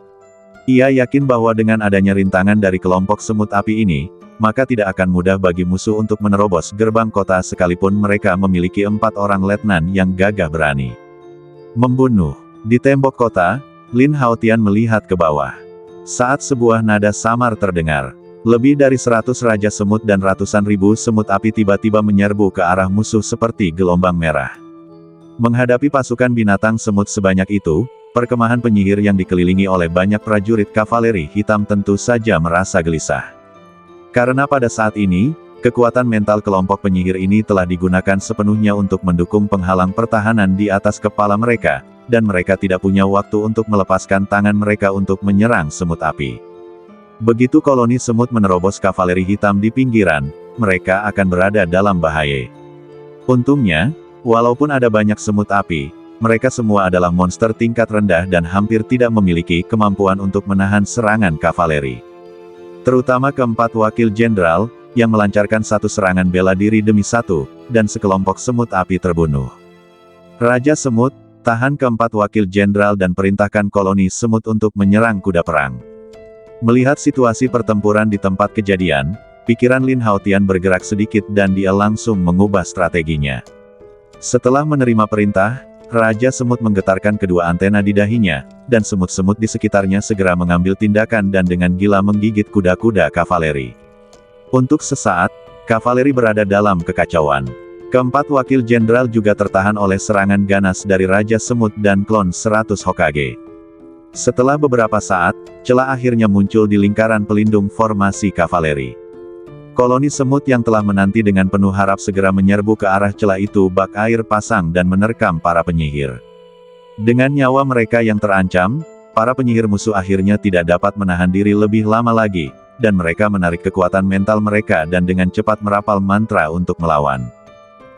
Ia yakin bahwa dengan adanya rintangan dari kelompok semut api ini, maka tidak akan mudah bagi musuh untuk menerobos gerbang kota sekalipun mereka memiliki 4 orang letnan yang gagah berani. Membunuh. Di tembok kota, Lin Haotian melihat ke bawah. Saat sebuah nada samar terdengar, lebih dari 100 raja semut dan ratusan ribu semut api tiba-tiba menyerbu ke arah musuh seperti gelombang merah. Menghadapi pasukan binatang semut sebanyak itu, perkemahan penyihir yang dikelilingi oleh banyak prajurit kavaleri hitam tentu saja merasa gelisah. Karena pada saat ini, kekuatan mental kelompok penyihir ini telah digunakan sepenuhnya untuk mendukung penghalang pertahanan di atas kepala mereka, dan mereka tidak punya waktu untuk melepaskan tangan mereka untuk menyerang semut api. Begitu koloni semut menerobos kavaleri hitam di pinggiran, mereka akan berada dalam bahaya. Untungnya, walaupun ada banyak semut api, mereka semua adalah monster tingkat rendah dan hampir tidak memiliki kemampuan untuk menahan serangan kavaleri. Terutama keempat wakil jenderal, yang melancarkan satu serangan bela diri demi satu, dan sekelompok semut api terbunuh. Raja Semut, tahan keempat wakil jenderal dan perintahkan koloni semut untuk menyerang kuda perang. Melihat situasi pertempuran di tempat kejadian, pikiran Lin Haotian bergerak sedikit dan dia langsung mengubah strateginya. Setelah menerima perintah, Raja Semut menggetarkan kedua antena di dahinya, dan semut-semut di sekitarnya segera mengambil tindakan dan dengan gila menggigit kuda-kuda kavaleri. Untuk sesaat, kavaleri berada dalam kekacauan. Keempat wakil jenderal juga tertahan oleh serangan ganas dari Raja Semut dan klon 100 Hokage. Setelah beberapa saat, celah akhirnya muncul di lingkaran pelindung formasi kavaleri. Koloni semut yang telah menanti dengan penuh harap segera menyerbu ke arah celah itu bak air pasang dan menerkam para penyihir. Dengan nyawa mereka yang terancam, para penyihir musuh akhirnya tidak dapat menahan diri lebih lama lagi, dan mereka menarik kekuatan mental mereka dan dengan cepat merapal mantra untuk melawan.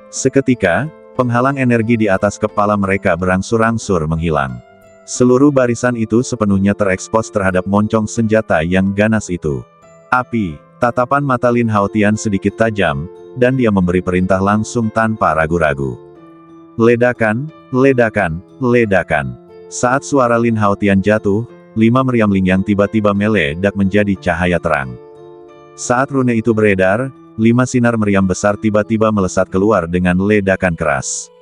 Seketika, penghalang energi di atas kepala mereka berangsur-angsur menghilang. Seluruh barisan itu sepenuhnya terekspos terhadap moncong senjata yang ganas itu. Api. Tatapan mata Lin Haotian sedikit tajam, dan dia memberi perintah langsung tanpa ragu-ragu. Ledakan, ledakan, ledakan. Saat suara Lin Haotian jatuh, 5 meriam lingyang tiba-tiba meledak menjadi cahaya terang. Saat rune itu beredar, 5 sinar meriam besar tiba-tiba melesat keluar dengan ledakan keras.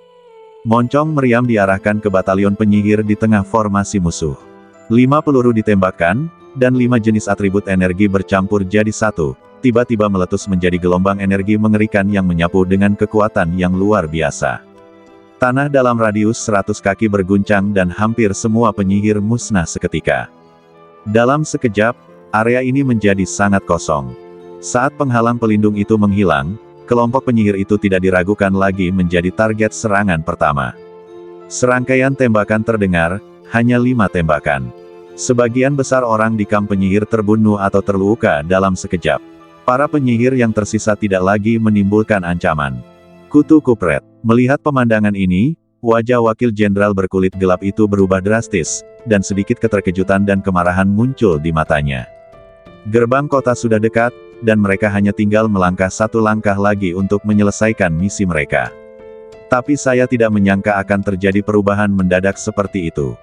Moncong meriam diarahkan ke batalion penyihir di tengah formasi musuh. 5 peluru ditembakkan, dan 5 jenis atribut energi bercampur jadi satu, tiba-tiba meletus menjadi gelombang energi mengerikan yang menyapu dengan kekuatan yang luar biasa. Tanah dalam radius 100 kaki berguncang dan hampir semua penyihir musnah seketika. Dalam sekejap, area ini menjadi sangat kosong. Saat penghalang pelindung itu menghilang, kelompok penyihir itu tidak diragukan lagi menjadi target serangan pertama. Serangkaian tembakan terdengar, hanya 5 tembakan. Sebagian besar orang di kamp penyihir terbunuh atau terluka dalam sekejap. Para penyihir yang tersisa tidak lagi menimbulkan ancaman. Kutu Kupret. Melihat pemandangan ini, wajah wakil jenderal berkulit gelap itu berubah drastis, dan sedikit keterkejutan dan kemarahan muncul di matanya. Gerbang kota sudah dekat, dan mereka hanya tinggal melangkah 1 langkah lagi untuk menyelesaikan misi mereka. Tapi saya tidak menyangka akan terjadi perubahan mendadak seperti itu.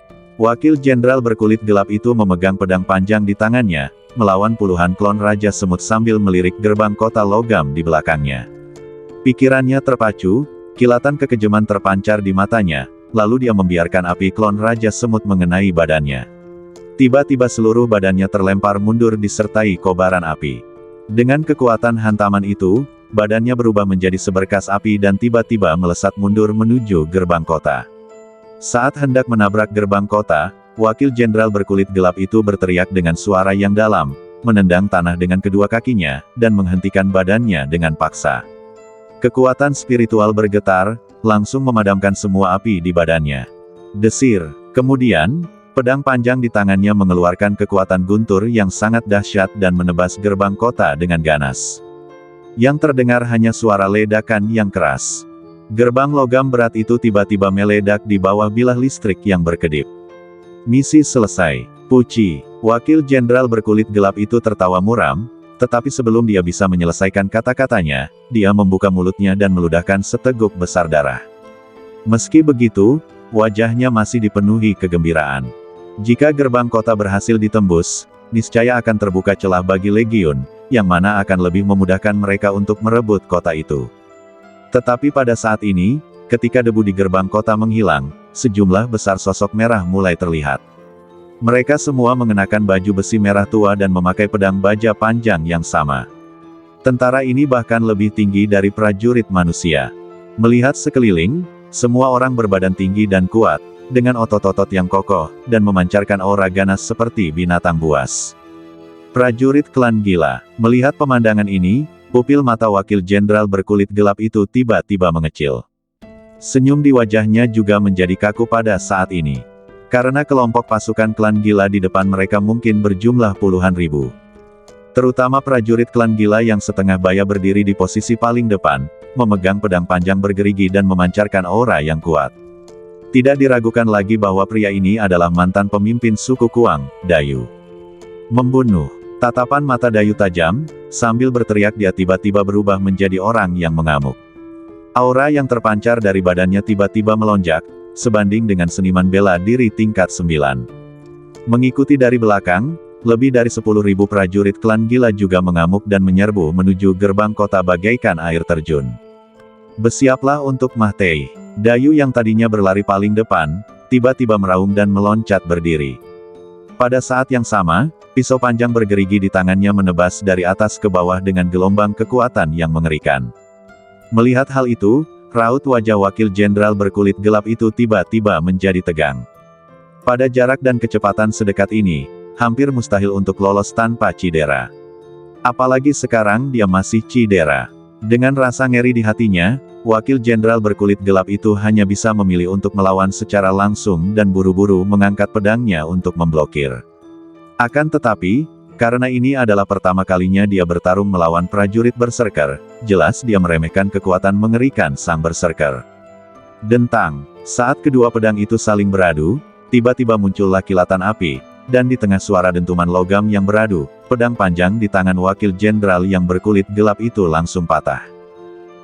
Wakil jenderal berkulit gelap itu memegang pedang panjang di tangannya, melawan puluhan klon Raja Semut sambil melirik gerbang kota logam di belakangnya. Pikirannya terpacu, kilatan kekejaman terpancar di matanya, lalu dia membiarkan api klon Raja Semut mengenai badannya. Tiba-tiba seluruh badannya terlempar mundur disertai kobaran api. Dengan kekuatan hantaman itu, badannya berubah menjadi seberkas api dan tiba-tiba melesat mundur menuju gerbang kota. Saat hendak menabrak gerbang kota, Wakil Jenderal berkulit gelap itu berteriak dengan suara yang dalam, menendang tanah dengan kedua kakinya, dan menghentikan badannya dengan paksa. Kekuatan spiritual bergetar, langsung memadamkan semua api di badannya. Desir. Kemudian, pedang panjang di tangannya mengeluarkan kekuatan guntur yang sangat dahsyat dan menebas gerbang kota dengan ganas. Yang terdengar hanya suara ledakan yang keras. Gerbang logam berat itu tiba-tiba meledak di bawah bilah listrik yang berkedip. Misi selesai. Puci. Wakil Jenderal berkulit gelap itu tertawa muram, tetapi sebelum dia bisa menyelesaikan kata-katanya, dia membuka mulutnya dan meludahkan seteguk besar darah. Meski begitu, wajahnya masih dipenuhi kegembiraan. Jika gerbang kota berhasil ditembus, niscaya akan terbuka celah bagi Legiun, yang mana akan lebih memudahkan mereka untuk merebut kota itu. Tetapi pada saat ini, ketika debu di gerbang kota menghilang, sejumlah besar sosok merah mulai terlihat. Mereka semua mengenakan baju besi merah tua dan memakai pedang baja panjang yang sama. Tentara ini bahkan lebih tinggi dari prajurit manusia. Melihat sekeliling, semua orang berbadan tinggi dan kuat, dengan otot-otot yang kokoh, dan memancarkan aura ganas seperti binatang buas. Prajurit klan gila. Melihat pemandangan ini, pupil mata Wakil Jenderal berkulit gelap itu tiba-tiba mengecil. Senyum di wajahnya juga menjadi kaku pada saat ini. Karena kelompok pasukan klan gila di depan mereka mungkin berjumlah puluhan ribu. Terutama prajurit klan gila yang setengah baya berdiri di posisi paling depan, memegang pedang panjang bergerigi dan memancarkan aura yang kuat. Tidak diragukan lagi bahwa pria ini adalah mantan pemimpin suku Kuang, Dayu. Membunuh. Tatapan mata Dayu tajam, sambil berteriak dia tiba-tiba berubah menjadi orang yang mengamuk. Aura yang terpancar dari badannya tiba-tiba melonjak, sebanding dengan seniman bela diri tingkat 9. Mengikuti dari belakang, lebih dari 10.000 prajurit klan gila juga mengamuk dan menyerbu menuju gerbang kota bagaikan air terjun. Bersiaplah untuk Mahtei. Dayu yang tadinya berlari paling depan, tiba-tiba meraung dan meloncat berdiri. Pada saat yang sama, pisau panjang bergerigi di tangannya menebas dari atas ke bawah dengan gelombang kekuatan yang mengerikan. Melihat hal itu, raut wajah Wakil Jenderal berkulit gelap itu tiba-tiba menjadi tegang. Pada jarak dan kecepatan sedekat ini, hampir mustahil untuk lolos tanpa cedera. Apalagi sekarang dia masih cedera. Dengan rasa ngeri di hatinya, Wakil Jenderal berkulit gelap itu hanya bisa memilih untuk melawan secara langsung dan buru-buru mengangkat pedangnya untuk memblokir. Akan tetapi, karena ini adalah pertama kalinya dia bertarung melawan prajurit berserker, jelas dia meremehkan kekuatan mengerikan sang berserker. Dentang. Saat kedua pedang itu saling beradu, tiba-tiba muncullah kilatan api, dan di tengah suara dentuman logam yang beradu, pedang panjang di tangan Wakil Jenderal yang berkulit gelap itu langsung patah.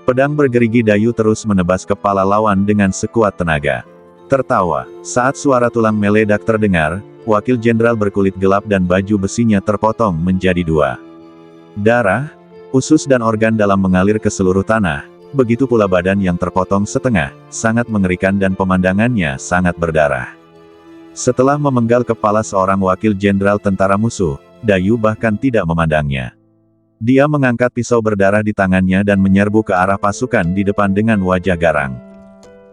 Pedang bergerigi Dayu terus menebas kepala lawan dengan sekuat tenaga. Tertawa, saat suara tulang meledak terdengar, Wakil Jenderal berkulit gelap dan baju besinya terpotong menjadi dua. Darah, usus dan organ dalam mengalir ke seluruh tanah, begitu pula badan yang terpotong setengah, sangat mengerikan dan pemandangannya sangat berdarah. Setelah memenggal kepala seorang wakil jenderal tentara musuh, Dayu bahkan tidak memandangnya. Dia mengangkat pisau berdarah di tangannya dan menyerbu ke arah pasukan di depan dengan wajah garang.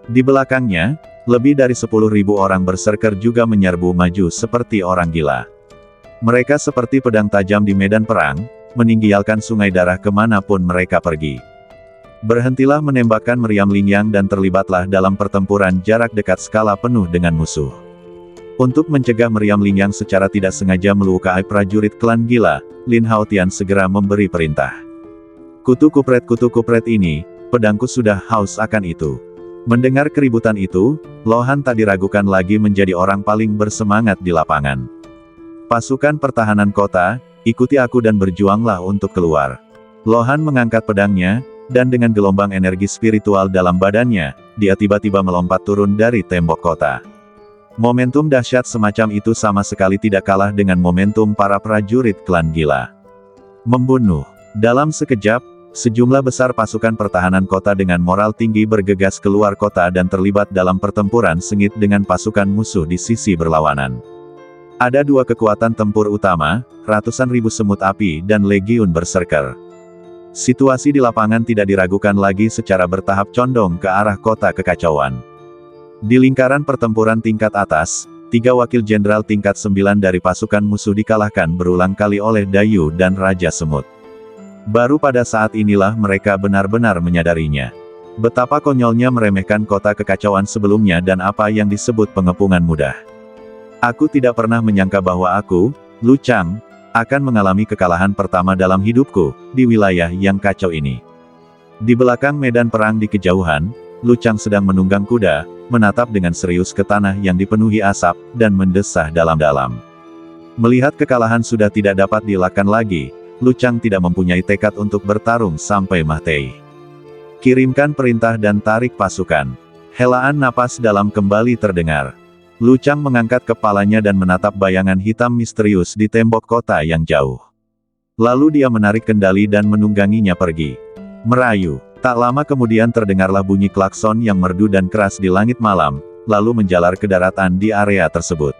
Di belakangnya, lebih dari 10.000 orang berserker juga menyerbu maju seperti orang gila. Mereka seperti pedang tajam di medan perang, meninggalkan sungai darah kemanapun mereka pergi. Berhentilah menembakkan meriam Lingyang dan terlibatlah dalam pertempuran jarak dekat skala penuh dengan musuh. Untuk mencegah meriam Lingyang secara tidak sengaja melukai prajurit klan gila, Lin Haotian segera memberi perintah. Kutu kupret ini, pedangku sudah haus akan itu. Mendengar keributan itu, Lohan tak diragukan lagi menjadi orang paling bersemangat di lapangan. Pasukan pertahanan kota, ikuti aku dan berjuanglah untuk keluar. Lohan mengangkat pedangnya, dan dengan gelombang energi spiritual dalam badannya, dia tiba-tiba melompat turun dari tembok kota. Momentum dahsyat semacam itu sama sekali tidak kalah dengan momentum para prajurit klan gila. Membunuh. Dalam sekejap, sejumlah besar pasukan pertahanan kota dengan moral tinggi bergegas keluar kota dan terlibat dalam pertempuran sengit dengan pasukan musuh di sisi berlawanan. Ada dua kekuatan tempur utama, ratusan ribu semut api dan legiun berserker. Situasi di lapangan tidak diragukan lagi, secara bertahap condong ke arah kota kekacauan. Di lingkaran pertempuran tingkat atas, 3 wakil jenderal tingkat 9 dari pasukan musuh dikalahkan berulang kali oleh Dayu dan Raja Semut. Baru pada saat inilah mereka benar-benar menyadarinya. Betapa konyolnya meremehkan kota kekacauan sebelumnya dan apa yang disebut pengepungan mudah. Aku tidak pernah menyangka bahwa aku, Lu Chang, akan mengalami kekalahan pertama dalam hidupku, di wilayah yang kacau ini. Di belakang medan perang di kejauhan, Lu Chang sedang menunggang kuda, menatap dengan serius ke tanah yang dipenuhi asap, dan mendesah dalam-dalam. Melihat kekalahan sudah tidak dapat dielakkan lagi, Lu Chang tidak mempunyai tekad untuk bertarung sampai mati. Kirimkan perintah dan tarik pasukan. Helaan napas dalam kembali terdengar. Lu Chang mengangkat kepalanya dan menatap bayangan hitam misterius di tembok kota yang jauh. Lalu dia menarik kendali dan menungganginya pergi. Merayu. Tak lama kemudian terdengarlah bunyi klakson yang merdu dan keras di langit malam, lalu menjalar ke daratan di area tersebut.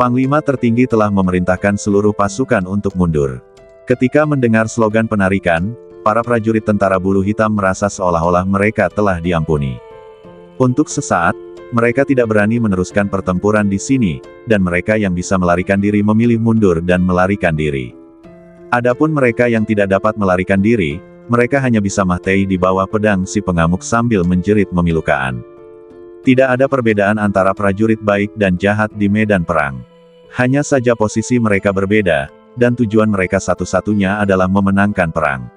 Panglima tertinggi telah memerintahkan seluruh pasukan untuk mundur. Ketika mendengar slogan penarikan, para prajurit tentara bulu hitam merasa seolah-olah mereka telah diampuni. Untuk sesaat, mereka tidak berani meneruskan pertempuran di sini, dan mereka yang bisa melarikan diri memilih mundur dan melarikan diri. Adapun mereka yang tidak dapat melarikan diri, mereka hanya bisa mati di bawah pedang si pengamuk sambil menjerit memilukan. Tidak ada perbedaan antara prajurit baik dan jahat di medan perang. Hanya saja posisi mereka berbeda, dan tujuan mereka satu-satunya adalah memenangkan perang.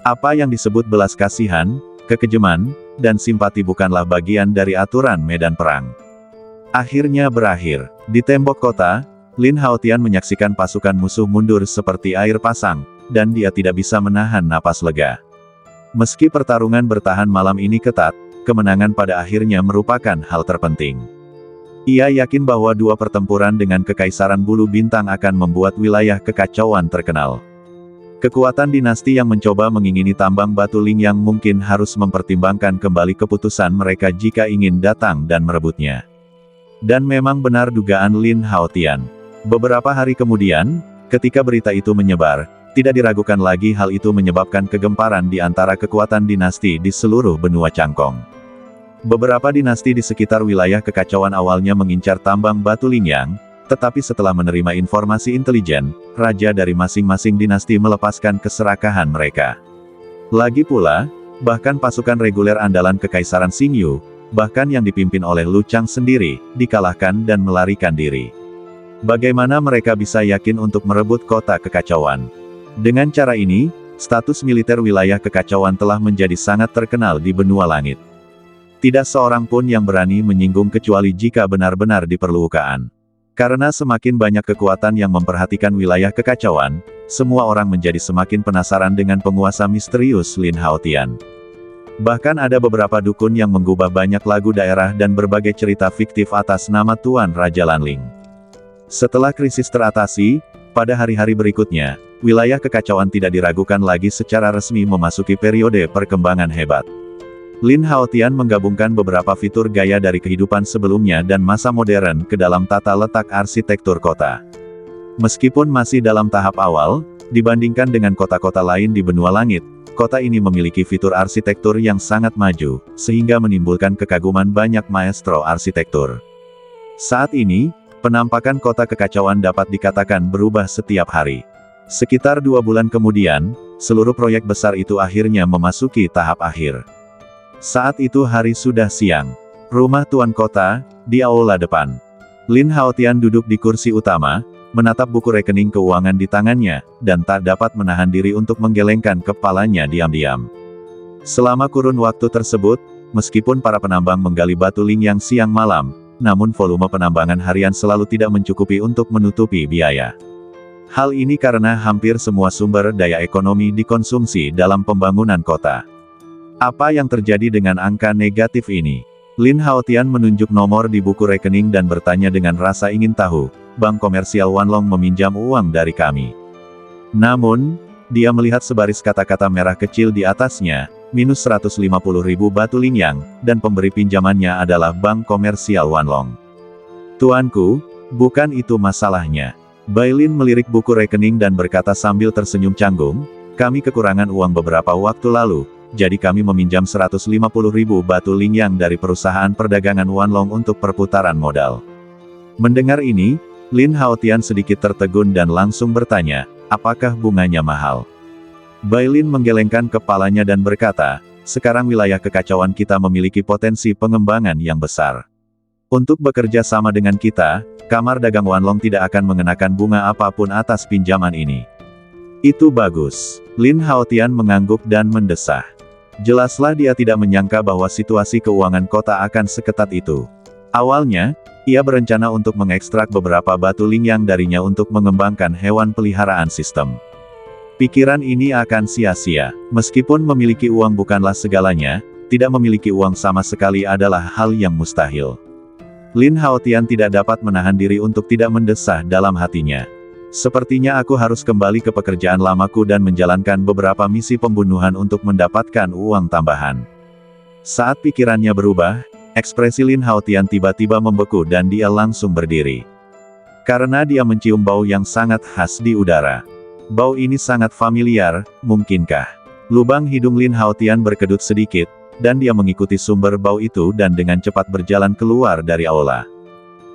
Apa yang disebut belas kasihan, kekejaman, dan simpati bukanlah bagian dari aturan medan perang. Akhirnya berakhir. Di tembok kota, Lin Haotian menyaksikan pasukan musuh mundur seperti air pasang, dan dia tidak bisa menahan napas lega. Meski pertarungan bertahan malam ini ketat, kemenangan pada akhirnya merupakan hal terpenting. Ia yakin bahwa dua pertempuran dengan Kekaisaran Bulu Bintang akan membuat wilayah kekacauan terkenal. Kekuatan dinasti yang mencoba mengingini tambang batu Lingyang mungkin harus mempertimbangkan kembali keputusan mereka jika ingin datang dan merebutnya. Dan memang benar dugaan Lin Haotian. Beberapa hari kemudian, ketika berita itu menyebar, tidak diragukan lagi hal itu menyebabkan kegemparan di antara kekuatan dinasti di seluruh benua Cangkong. Beberapa dinasti di sekitar wilayah kekacauan awalnya mengincar tambang batu Lingyang, tetapi setelah menerima informasi intelijen, raja dari masing-masing dinasti melepaskan keserakahan mereka. Lagi pula, bahkan pasukan reguler andalan Kekaisaran Xingyu, bahkan yang dipimpin oleh Lu Chang sendiri, dikalahkan dan melarikan diri. Bagaimana mereka bisa yakin untuk merebut kota kekacauan? Dengan cara ini, status militer wilayah kekacauan telah menjadi sangat terkenal di benua langit. Tidak seorang pun yang berani menyinggung kecuali jika benar-benar diperlukan. Karena semakin banyak kekuatan yang memperhatikan wilayah kekacauan, semua orang menjadi semakin penasaran dengan penguasa misterius Lin Haotian. Bahkan ada beberapa dukun yang menggubah banyak lagu daerah dan berbagai cerita fiktif atas nama Tuan Raja Lanling. Setelah krisis teratasi, pada hari-hari berikutnya, wilayah kekacauan tidak diragukan lagi secara resmi memasuki periode perkembangan hebat. Lin Haotian menggabungkan beberapa fitur gaya dari kehidupan sebelumnya dan masa modern ke dalam tata letak arsitektur kota. Meskipun masih dalam tahap awal, dibandingkan dengan kota-kota lain di benua langit, kota ini memiliki fitur arsitektur yang sangat maju, sehingga menimbulkan kekaguman banyak maestro arsitektur. Saat ini, penampakan kota kekacauan dapat dikatakan berubah setiap hari. Sekitar 2 bulan kemudian, seluruh proyek besar itu akhirnya memasuki tahap akhir. Saat itu hari sudah siang. Rumah tuan kota, di aula depan. Lin Haotian duduk di kursi utama, menatap buku rekening keuangan di tangannya, dan tak dapat menahan diri untuk menggelengkan kepalanya diam-diam. Selama kurun waktu tersebut, meskipun para penambang menggali batu Lingyang siang malam, namun volume penambangan harian selalu tidak mencukupi untuk menutupi biaya. Hal ini karena hampir semua sumber daya ekonomi dikonsumsi dalam pembangunan kota. Apa yang terjadi dengan angka negatif ini? Lin Haotian menunjuk nomor di buku rekening dan bertanya dengan rasa ingin tahu, Bank Komersial Wanlong meminjam uang dari kami. Namun, dia melihat sebaris kata-kata merah kecil di atasnya, minus 150.000 batu lingyang, dan pemberi pinjamannya adalah Bank Komersial Wanlong. Tuanku, bukan itu masalahnya. Bailin melirik buku rekening dan berkata sambil tersenyum canggung, kami kekurangan uang beberapa waktu lalu, jadi kami meminjam 150.000 batu lingyang dari perusahaan perdagangan Wanlong untuk perputaran modal. Mendengar ini, Lin Haotian sedikit tertegun dan langsung bertanya, apakah bunganya mahal? Bailin menggelengkan kepalanya dan berkata, sekarang wilayah kekacauan kita memiliki potensi pengembangan yang besar. Untuk bekerja sama dengan kita, Kamar Dagang Wanlong tidak akan mengenakan bunga apapun atas pinjaman ini. Itu bagus. Lin Haotian mengangguk dan mendesah. Jelaslah dia tidak menyangka bahwa situasi keuangan kota akan seketat itu. Awalnya, ia berencana untuk mengekstrak beberapa batu lingyang darinya untuk mengembangkan hewan peliharaan sistem. Pikiran ini akan sia-sia. Meskipun memiliki uang bukanlah segalanya, tidak memiliki uang sama sekali adalah hal yang mustahil. Lin Haotian tidak dapat menahan diri untuk tidak mendesah dalam hatinya. Sepertinya aku harus kembali ke pekerjaan lamaku dan menjalankan beberapa misi pembunuhan untuk mendapatkan uang tambahan. Saat pikirannya berubah, ekspresi Lin Haotian tiba-tiba membeku dan dia langsung berdiri. Karena dia mencium bau yang sangat khas di udara. Bau ini sangat familiar, mungkinkah? Lubang hidung Lin Haotian berkedut sedikit, dan dia mengikuti sumber bau itu dan dengan cepat berjalan keluar dari aula.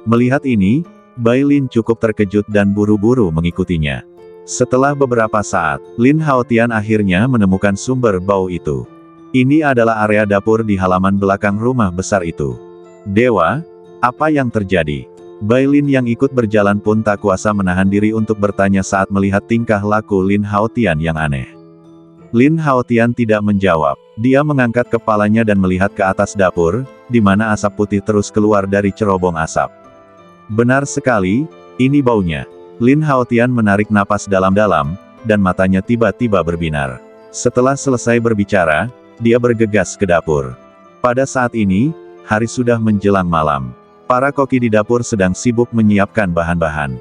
Melihat ini, Bailin cukup terkejut dan buru-buru mengikutinya. Setelah beberapa saat, Lin Haotian akhirnya menemukan sumber bau itu. Ini adalah area dapur di halaman belakang rumah besar itu. Dewa, apa yang terjadi? Bailin yang ikut berjalan pun tak kuasa menahan diri untuk bertanya saat melihat tingkah laku Lin Haotian yang aneh. Lin Haotian tidak menjawab. Dia mengangkat kepalanya dan melihat ke atas dapur, di mana asap putih terus keluar dari cerobong asap. Benar sekali, ini baunya. Lin Haotian menarik napas dalam-dalam, dan matanya tiba-tiba berbinar. Setelah selesai berbicara, dia bergegas ke dapur. Pada saat ini, hari sudah menjelang malam. Para koki di dapur sedang sibuk menyiapkan bahan-bahan.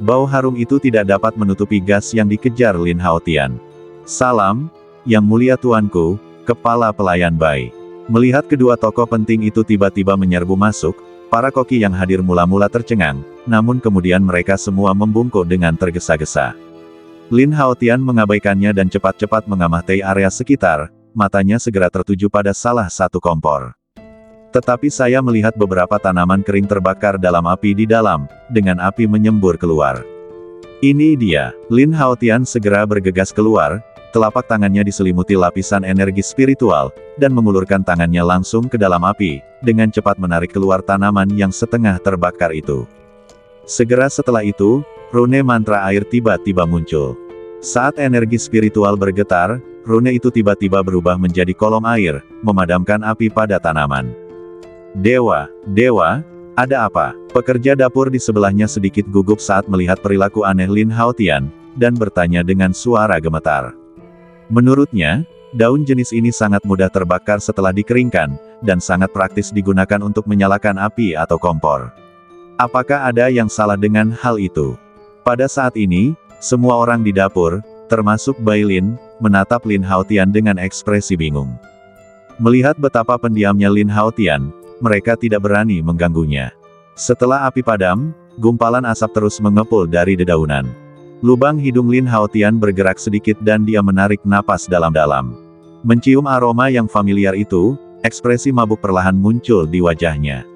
Bau harum itu tidak dapat menutupi gas yang dikejar Lin Haotian. Salam, Yang Mulia Tuanku, Kepala Pelayan Bai. Melihat kedua tokoh penting itu tiba-tiba menyerbu masuk, para koki yang hadir mula-mula tercengang, namun kemudian mereka semua membungkuk dengan tergesa-gesa. Lin Haotian mengabaikannya dan cepat-cepat mengamati area sekitar, matanya segera tertuju pada salah satu kompor. Tetapi saya melihat beberapa tanaman kering terbakar dalam api di dalam, dengan api menyembur keluar. Ini dia. Lin Haotian segera bergegas keluar, telapak tangannya diselimuti lapisan energi spiritual, dan mengulurkan tangannya langsung ke dalam api, dengan cepat menarik keluar tanaman yang setengah terbakar itu. Segera setelah itu, rune mantra air tiba-tiba muncul. Saat energi spiritual bergetar, rune itu tiba-tiba berubah menjadi kolom air, memadamkan api pada tanaman. Dewa, ada apa? Pekerja dapur di sebelahnya sedikit gugup saat melihat perilaku aneh Lin Haotian, dan bertanya dengan suara gemetar. Menurutnya, daun jenis ini sangat mudah terbakar setelah dikeringkan, dan sangat praktis digunakan untuk menyalakan api atau kompor. Apakah ada yang salah dengan hal itu? Pada saat ini, semua orang di dapur, termasuk Bailin, menatap Lin Haotian dengan ekspresi bingung. Melihat betapa pendiamnya Lin Haotian, mereka tidak berani mengganggunya. Setelah api padam, gumpalan asap terus mengepul dari dedaunan. Lubang hidung Lin Haotian bergerak sedikit dan dia menarik napas dalam-dalam. Mencium aroma yang familiar itu, ekspresi mabuk perlahan muncul di wajahnya.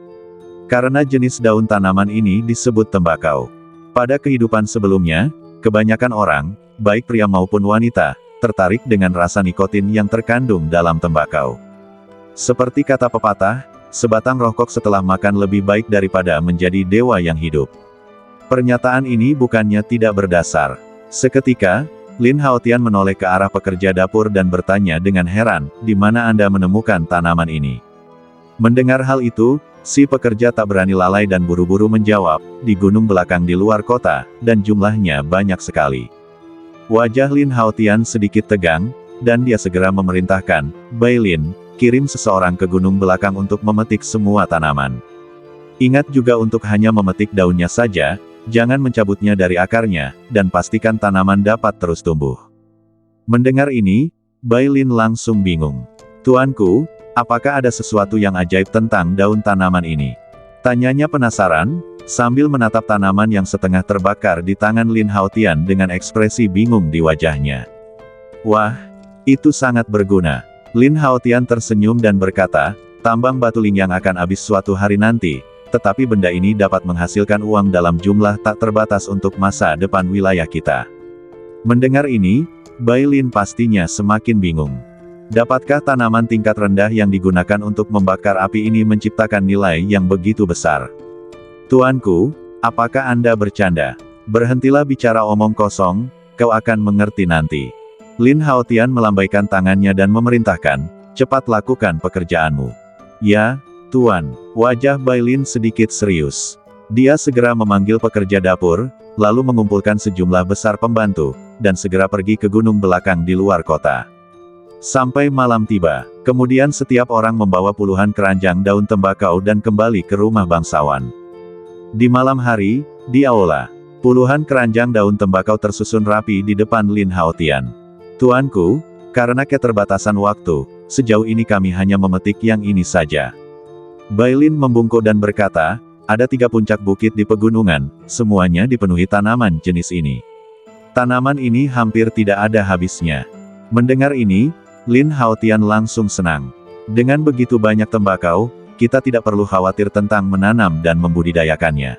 Karena jenis daun tanaman ini disebut tembakau. Pada kehidupan sebelumnya, kebanyakan orang, baik pria maupun wanita, tertarik dengan rasa nikotin yang terkandung dalam tembakau. Seperti kata pepatah, sebatang rokok setelah makan lebih baik daripada menjadi dewa yang hidup. Pernyataan ini bukannya tidak berdasar. Seketika, Lin Haotian menoleh ke arah pekerja dapur dan bertanya dengan heran, di mana Anda menemukan tanaman ini? Mendengar hal itu, si pekerja tak berani lalai dan buru-buru menjawab, di gunung belakang di luar kota, dan jumlahnya banyak sekali. Wajah Lin Haotian sedikit tegang, dan dia segera memerintahkan, Bailin, kirim seseorang ke gunung belakang untuk memetik semua tanaman. Ingat juga untuk hanya memetik daunnya saja, jangan mencabutnya dari akarnya, dan pastikan tanaman dapat terus tumbuh. Mendengar ini, Bai Lin langsung bingung. Tuanku, apakah ada sesuatu yang ajaib tentang daun tanaman ini? Tanyanya penasaran, sambil menatap tanaman yang setengah terbakar di tangan Lin Haotian dengan ekspresi bingung di wajahnya. Wah, itu sangat berguna. Lin Haotian tersenyum dan berkata, tambang batuling yang akan habis suatu hari nanti, tetapi benda ini dapat menghasilkan uang dalam jumlah tak terbatas untuk masa depan wilayah kita. Mendengar ini, Bai Lin pastinya semakin bingung. Dapatkah tanaman tingkat rendah yang digunakan untuk membakar api ini menciptakan nilai yang begitu besar? Tuanku, apakah Anda bercanda? Berhentilah bicara omong kosong, kau akan mengerti nanti. Lin Haotian melambaikan tangannya dan memerintahkan, cepat lakukan pekerjaanmu. Ya, Tuan. Wajah Bai Lin sedikit serius. Dia segera memanggil pekerja dapur, lalu mengumpulkan sejumlah besar pembantu, dan segera pergi ke gunung belakang di luar kota. Sampai malam tiba, kemudian setiap orang membawa puluhan keranjang daun tembakau dan kembali ke rumah bangsawan. Di malam hari, di aula, puluhan keranjang daun tembakau tersusun rapi di depan Lin Haotian. Tuanku, karena keterbatasan waktu, sejauh ini kami hanya memetik yang ini saja. Bai Lin membungkuk dan berkata, ada 3 puncak bukit di pegunungan, semuanya dipenuhi tanaman jenis ini. Tanaman ini hampir tidak ada habisnya. Mendengar ini, Lin Haotian langsung senang. Dengan begitu banyak tembakau, kita tidak perlu khawatir tentang menanam dan membudidayakannya.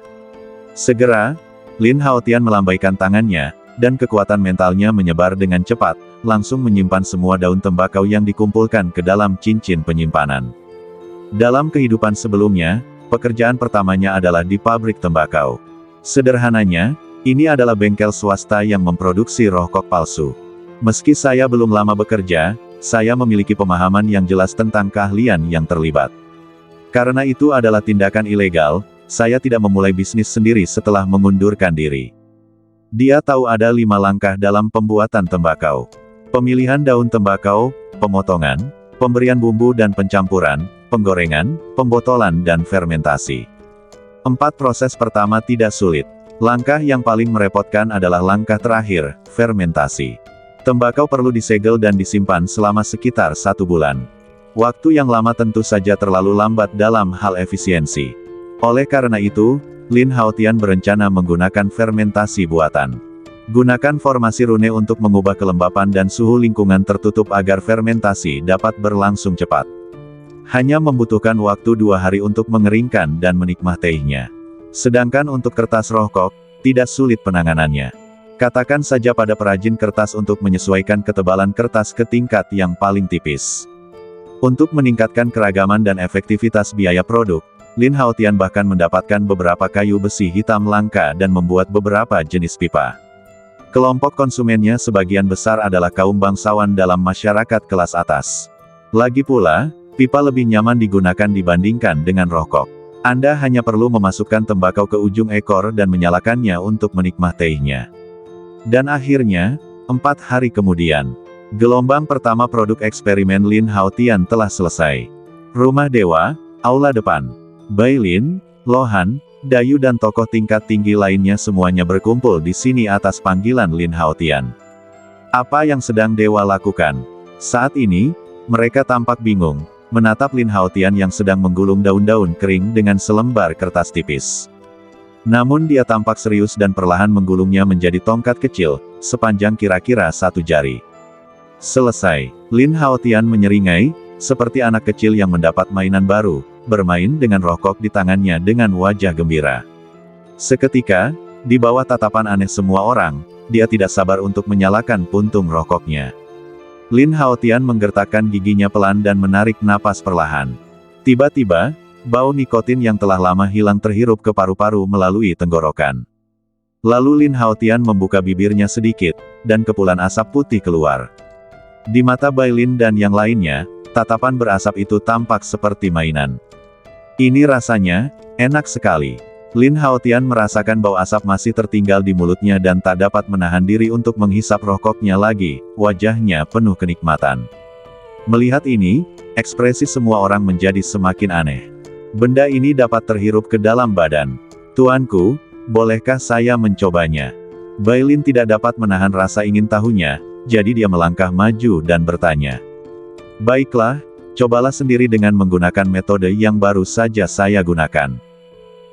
Segera, Lin Haotian melambaikan tangannya, dan kekuatan mentalnya menyebar dengan cepat, langsung menyimpan semua daun tembakau yang dikumpulkan ke dalam cincin penyimpanan. Dalam kehidupan sebelumnya, pekerjaan pertamanya adalah di pabrik tembakau. Sederhananya, ini adalah bengkel swasta yang memproduksi rokok palsu. Meski saya belum lama bekerja, saya memiliki pemahaman yang jelas tentang keahlian yang terlibat. Karena itu adalah tindakan ilegal, saya tidak memulai bisnis sendiri setelah mengundurkan diri. Dia tahu ada 5 langkah dalam pembuatan tembakau. Pemilihan daun tembakau, pemotongan, pemberian bumbu dan pencampuran, penggorengan, pembotolan dan fermentasi. 4 proses pertama tidak sulit. Langkah yang paling merepotkan adalah langkah terakhir, fermentasi. Tembakau perlu disegel dan disimpan selama sekitar 1 bulan. Waktu yang lama tentu saja terlalu lambat dalam hal efisiensi. Oleh karena itu, Lin Haotian berencana menggunakan fermentasi buatan. Gunakan formasi rune untuk mengubah kelembapan dan suhu lingkungan tertutup agar fermentasi dapat berlangsung cepat. Hanya membutuhkan waktu 2 hari untuk mengeringkan dan menikmatinya. Sedangkan untuk kertas rokok, tidak sulit penanganannya. Katakan saja pada perajin kertas untuk menyesuaikan ketebalan kertas ke tingkat yang paling tipis. Untuk meningkatkan keragaman dan efektivitas biaya produk, Lin Haotian bahkan mendapatkan beberapa kayu besi hitam langka dan membuat beberapa jenis pipa. Kelompok konsumennya sebagian besar adalah kaum bangsawan dalam masyarakat kelas atas. Lagi pula, pipa lebih nyaman digunakan dibandingkan dengan rokok. Anda hanya perlu memasukkan tembakau ke ujung ekor dan menyalakannya untuk menikmatinya. Dan akhirnya, 4 hari kemudian, gelombang pertama produk eksperimen Lin Haotian telah selesai. Rumah dewa, aula depan. Bai Lin, Lohan, Dayu dan tokoh tingkat tinggi lainnya semuanya berkumpul di sini atas panggilan Lin Haotian. Apa yang sedang dewa lakukan? Saat ini, mereka tampak bingung, menatap Lin Haotian yang sedang menggulung daun-daun kering dengan selembar kertas tipis. Namun dia tampak serius dan perlahan menggulungnya menjadi tongkat kecil, sepanjang kira-kira 1 jari. Selesai, Lin Haotian menyeringai, seperti anak kecil yang mendapat mainan baru, bermain dengan rokok di tangannya dengan wajah gembira. Seketika, di bawah tatapan aneh semua orang, dia tidak sabar untuk menyalakan puntung rokoknya. Lin Haotian menggertakkan giginya pelan dan menarik napas perlahan. Tiba-tiba, bau nikotin yang telah lama hilang terhirup ke paru-paru melalui tenggorokan. Lalu Lin Haotian membuka bibirnya sedikit, dan kepulan asap putih keluar. Di mata Bai Lin dan yang lainnya, tatapan berasap itu tampak seperti mainan. Ini rasanya, enak sekali. Lin Haotian merasakan bau asap masih tertinggal di mulutnya dan tak dapat menahan diri untuk menghisap rokoknya lagi, wajahnya penuh kenikmatan. Melihat ini, ekspresi semua orang menjadi semakin aneh. Benda ini dapat terhirup ke dalam badan. Tuanku, bolehkah saya mencobanya? Bailin tidak dapat menahan rasa ingin tahunya, jadi dia melangkah maju dan bertanya. Baiklah, cobalah sendiri dengan menggunakan metode yang baru saja saya gunakan.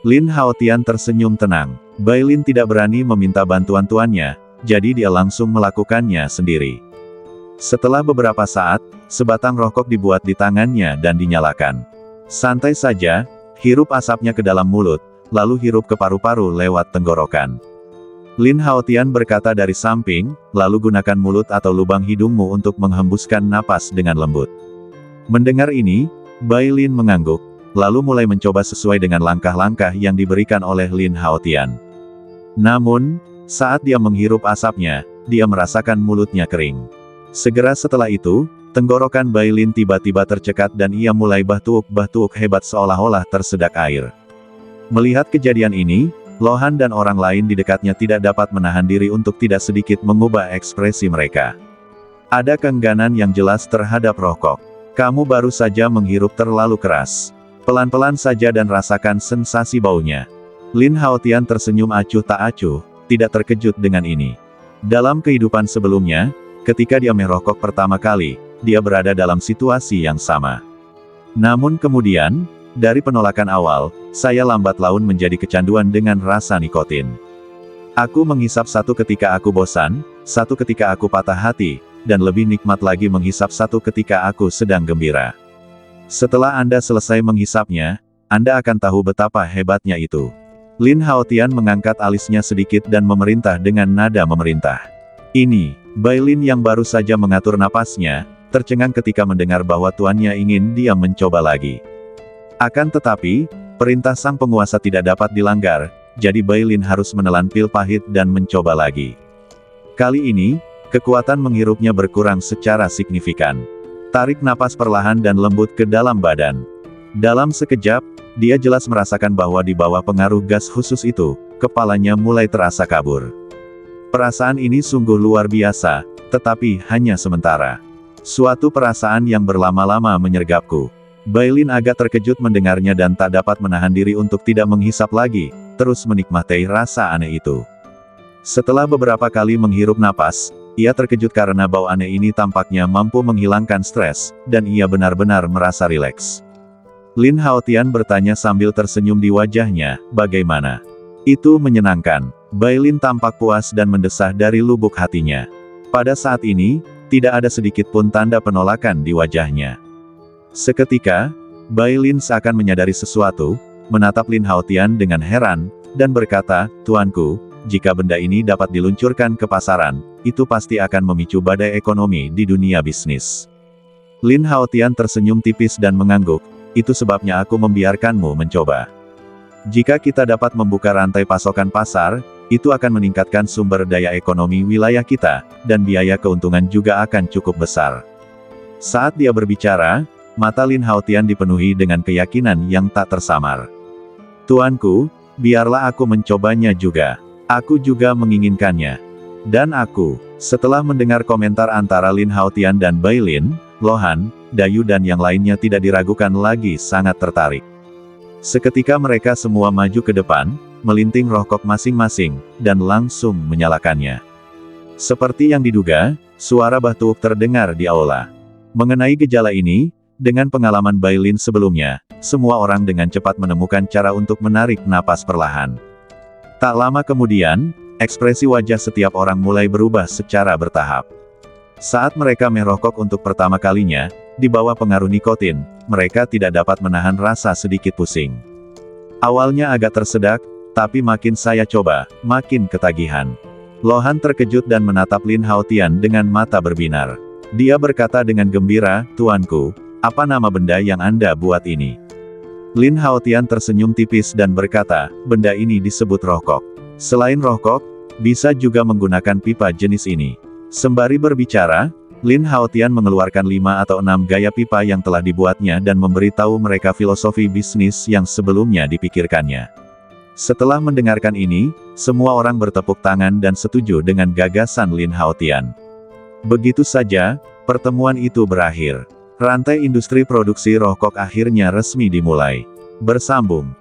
Lin Haotian tersenyum tenang. Bailin tidak berani meminta bantuan tuannya, jadi dia langsung melakukannya sendiri. Setelah beberapa saat, sebatang rokok dibuat di tangannya dan dinyalakan. Santai saja, hirup asapnya ke dalam mulut, lalu hirup ke paru-paru lewat tenggorokan. Lin Haotian berkata dari samping, lalu gunakan mulut atau lubang hidungmu untuk menghembuskan napas dengan lembut. Mendengar ini, Bailin mengangguk, lalu mulai mencoba sesuai dengan langkah-langkah yang diberikan oleh Lin Haotian. Namun, saat dia menghirup asapnya, dia merasakan mulutnya kering. Segera setelah itu, tenggorokan Bailin tiba-tiba tercekat dan ia mulai batuk-batuk hebat seolah-olah tersedak air. Melihat kejadian ini, Lohan dan orang lain di dekatnya tidak dapat menahan diri untuk tidak sedikit mengubah ekspresi mereka. Ada keengganan yang jelas terhadap rokok. Kamu baru saja menghirup terlalu keras. Pelan-pelan saja dan rasakan sensasi baunya. Lin Haotian tersenyum acuh tak acuh, tidak terkejut dengan ini. Dalam kehidupan sebelumnya, ketika dia merokok pertama kali, dia berada dalam situasi yang sama. Namun kemudian, dari penolakan awal, saya lambat laun menjadi kecanduan dengan rasa nikotin. Aku menghisap satu ketika aku bosan, satu ketika aku patah hati, dan lebih nikmat lagi menghisap satu ketika aku sedang gembira. Setelah Anda selesai menghisapnya, Anda akan tahu betapa hebatnya itu. Lin Haotian mengangkat alisnya sedikit dan memerintah dengan nada memerintah. Ini, Bailin yang baru saja mengatur napasnya, tercengang ketika mendengar bahwa tuannya ingin dia mencoba lagi. Akan tetapi, perintah sang penguasa tidak dapat dilanggar, jadi Bailin harus menelan pil pahit dan mencoba lagi. Kali ini, kekuatan menghirupnya berkurang secara signifikan. Tarik napas perlahan dan lembut ke dalam badan. Dalam sekejap, dia jelas merasakan bahwa di bawah pengaruh gas khusus itu, kepalanya mulai terasa kabur. Perasaan ini sungguh luar biasa, tetapi hanya sementara. Suatu perasaan yang berlama-lama menyergapku. Bailin agak terkejut mendengarnya dan tak dapat menahan diri untuk tidak menghisap lagi, terus menikmati rasa aneh itu. Setelah beberapa kali menghirup napas, ia terkejut karena bau aneh ini tampaknya mampu menghilangkan stres, dan ia benar-benar merasa rileks. Lin Haotian bertanya sambil tersenyum di wajahnya, bagaimana? Itu menyenangkan. Bailin tampak puas dan mendesah dari lubuk hatinya. Pada saat ini, tidak ada sedikit pun tanda penolakan di wajahnya. Seketika, Bailin seakan menyadari sesuatu, menatap Lin Haotian dengan heran, dan berkata, Tuanku, jika benda ini dapat diluncurkan ke pasaran, itu pasti akan memicu badai ekonomi di dunia bisnis. Lin Haotian tersenyum tipis dan mengangguk, itu sebabnya aku membiarkanmu mencoba. Jika kita dapat membuka rantai pasokan pasar, itu akan meningkatkan sumber daya ekonomi wilayah kita, dan biaya keuntungan juga akan cukup besar. Saat dia berbicara, mata Lin Haotian dipenuhi dengan keyakinan yang tak tersamar. Tuanku, biarlah aku mencobanya juga. Aku juga menginginkannya. Dan aku, setelah mendengar komentar antara Lin Haotian dan Bailin, Lohan, Dayu dan yang lainnya tidak diragukan lagi sangat tertarik. Seketika mereka semua maju ke depan, melinting rokok masing-masing, dan langsung menyalakannya. Seperti yang diduga, suara batuk terdengar di aula. Mengenai gejala ini, dengan pengalaman Bailin sebelumnya, semua orang dengan cepat menemukan cara untuk menarik napas perlahan. Tak lama kemudian, ekspresi wajah setiap orang mulai berubah secara bertahap. Saat mereka merokok untuk pertama kalinya, di bawah pengaruh nikotin, mereka tidak dapat menahan rasa sedikit pusing. Awalnya agak tersedak, tapi makin saya coba, makin ketagihan. Lohan terkejut dan menatap Lin Haotian dengan mata berbinar. Dia berkata dengan gembira, Tuanku, apa nama benda yang Anda buat ini? Lin Haotian tersenyum tipis dan berkata, benda ini disebut rokok. Selain rokok, bisa juga menggunakan pipa jenis ini. Sembari berbicara, Lin Haotian mengeluarkan 5 atau 6 gaya pipa yang telah dibuatnya dan memberitahu mereka filosofi bisnis yang sebelumnya dipikirkannya. Setelah mendengarkan ini, semua orang bertepuk tangan dan setuju dengan gagasan Lin Haotian. Begitu saja, pertemuan itu berakhir. Rantai industri produksi rokok akhirnya resmi dimulai. Bersambung.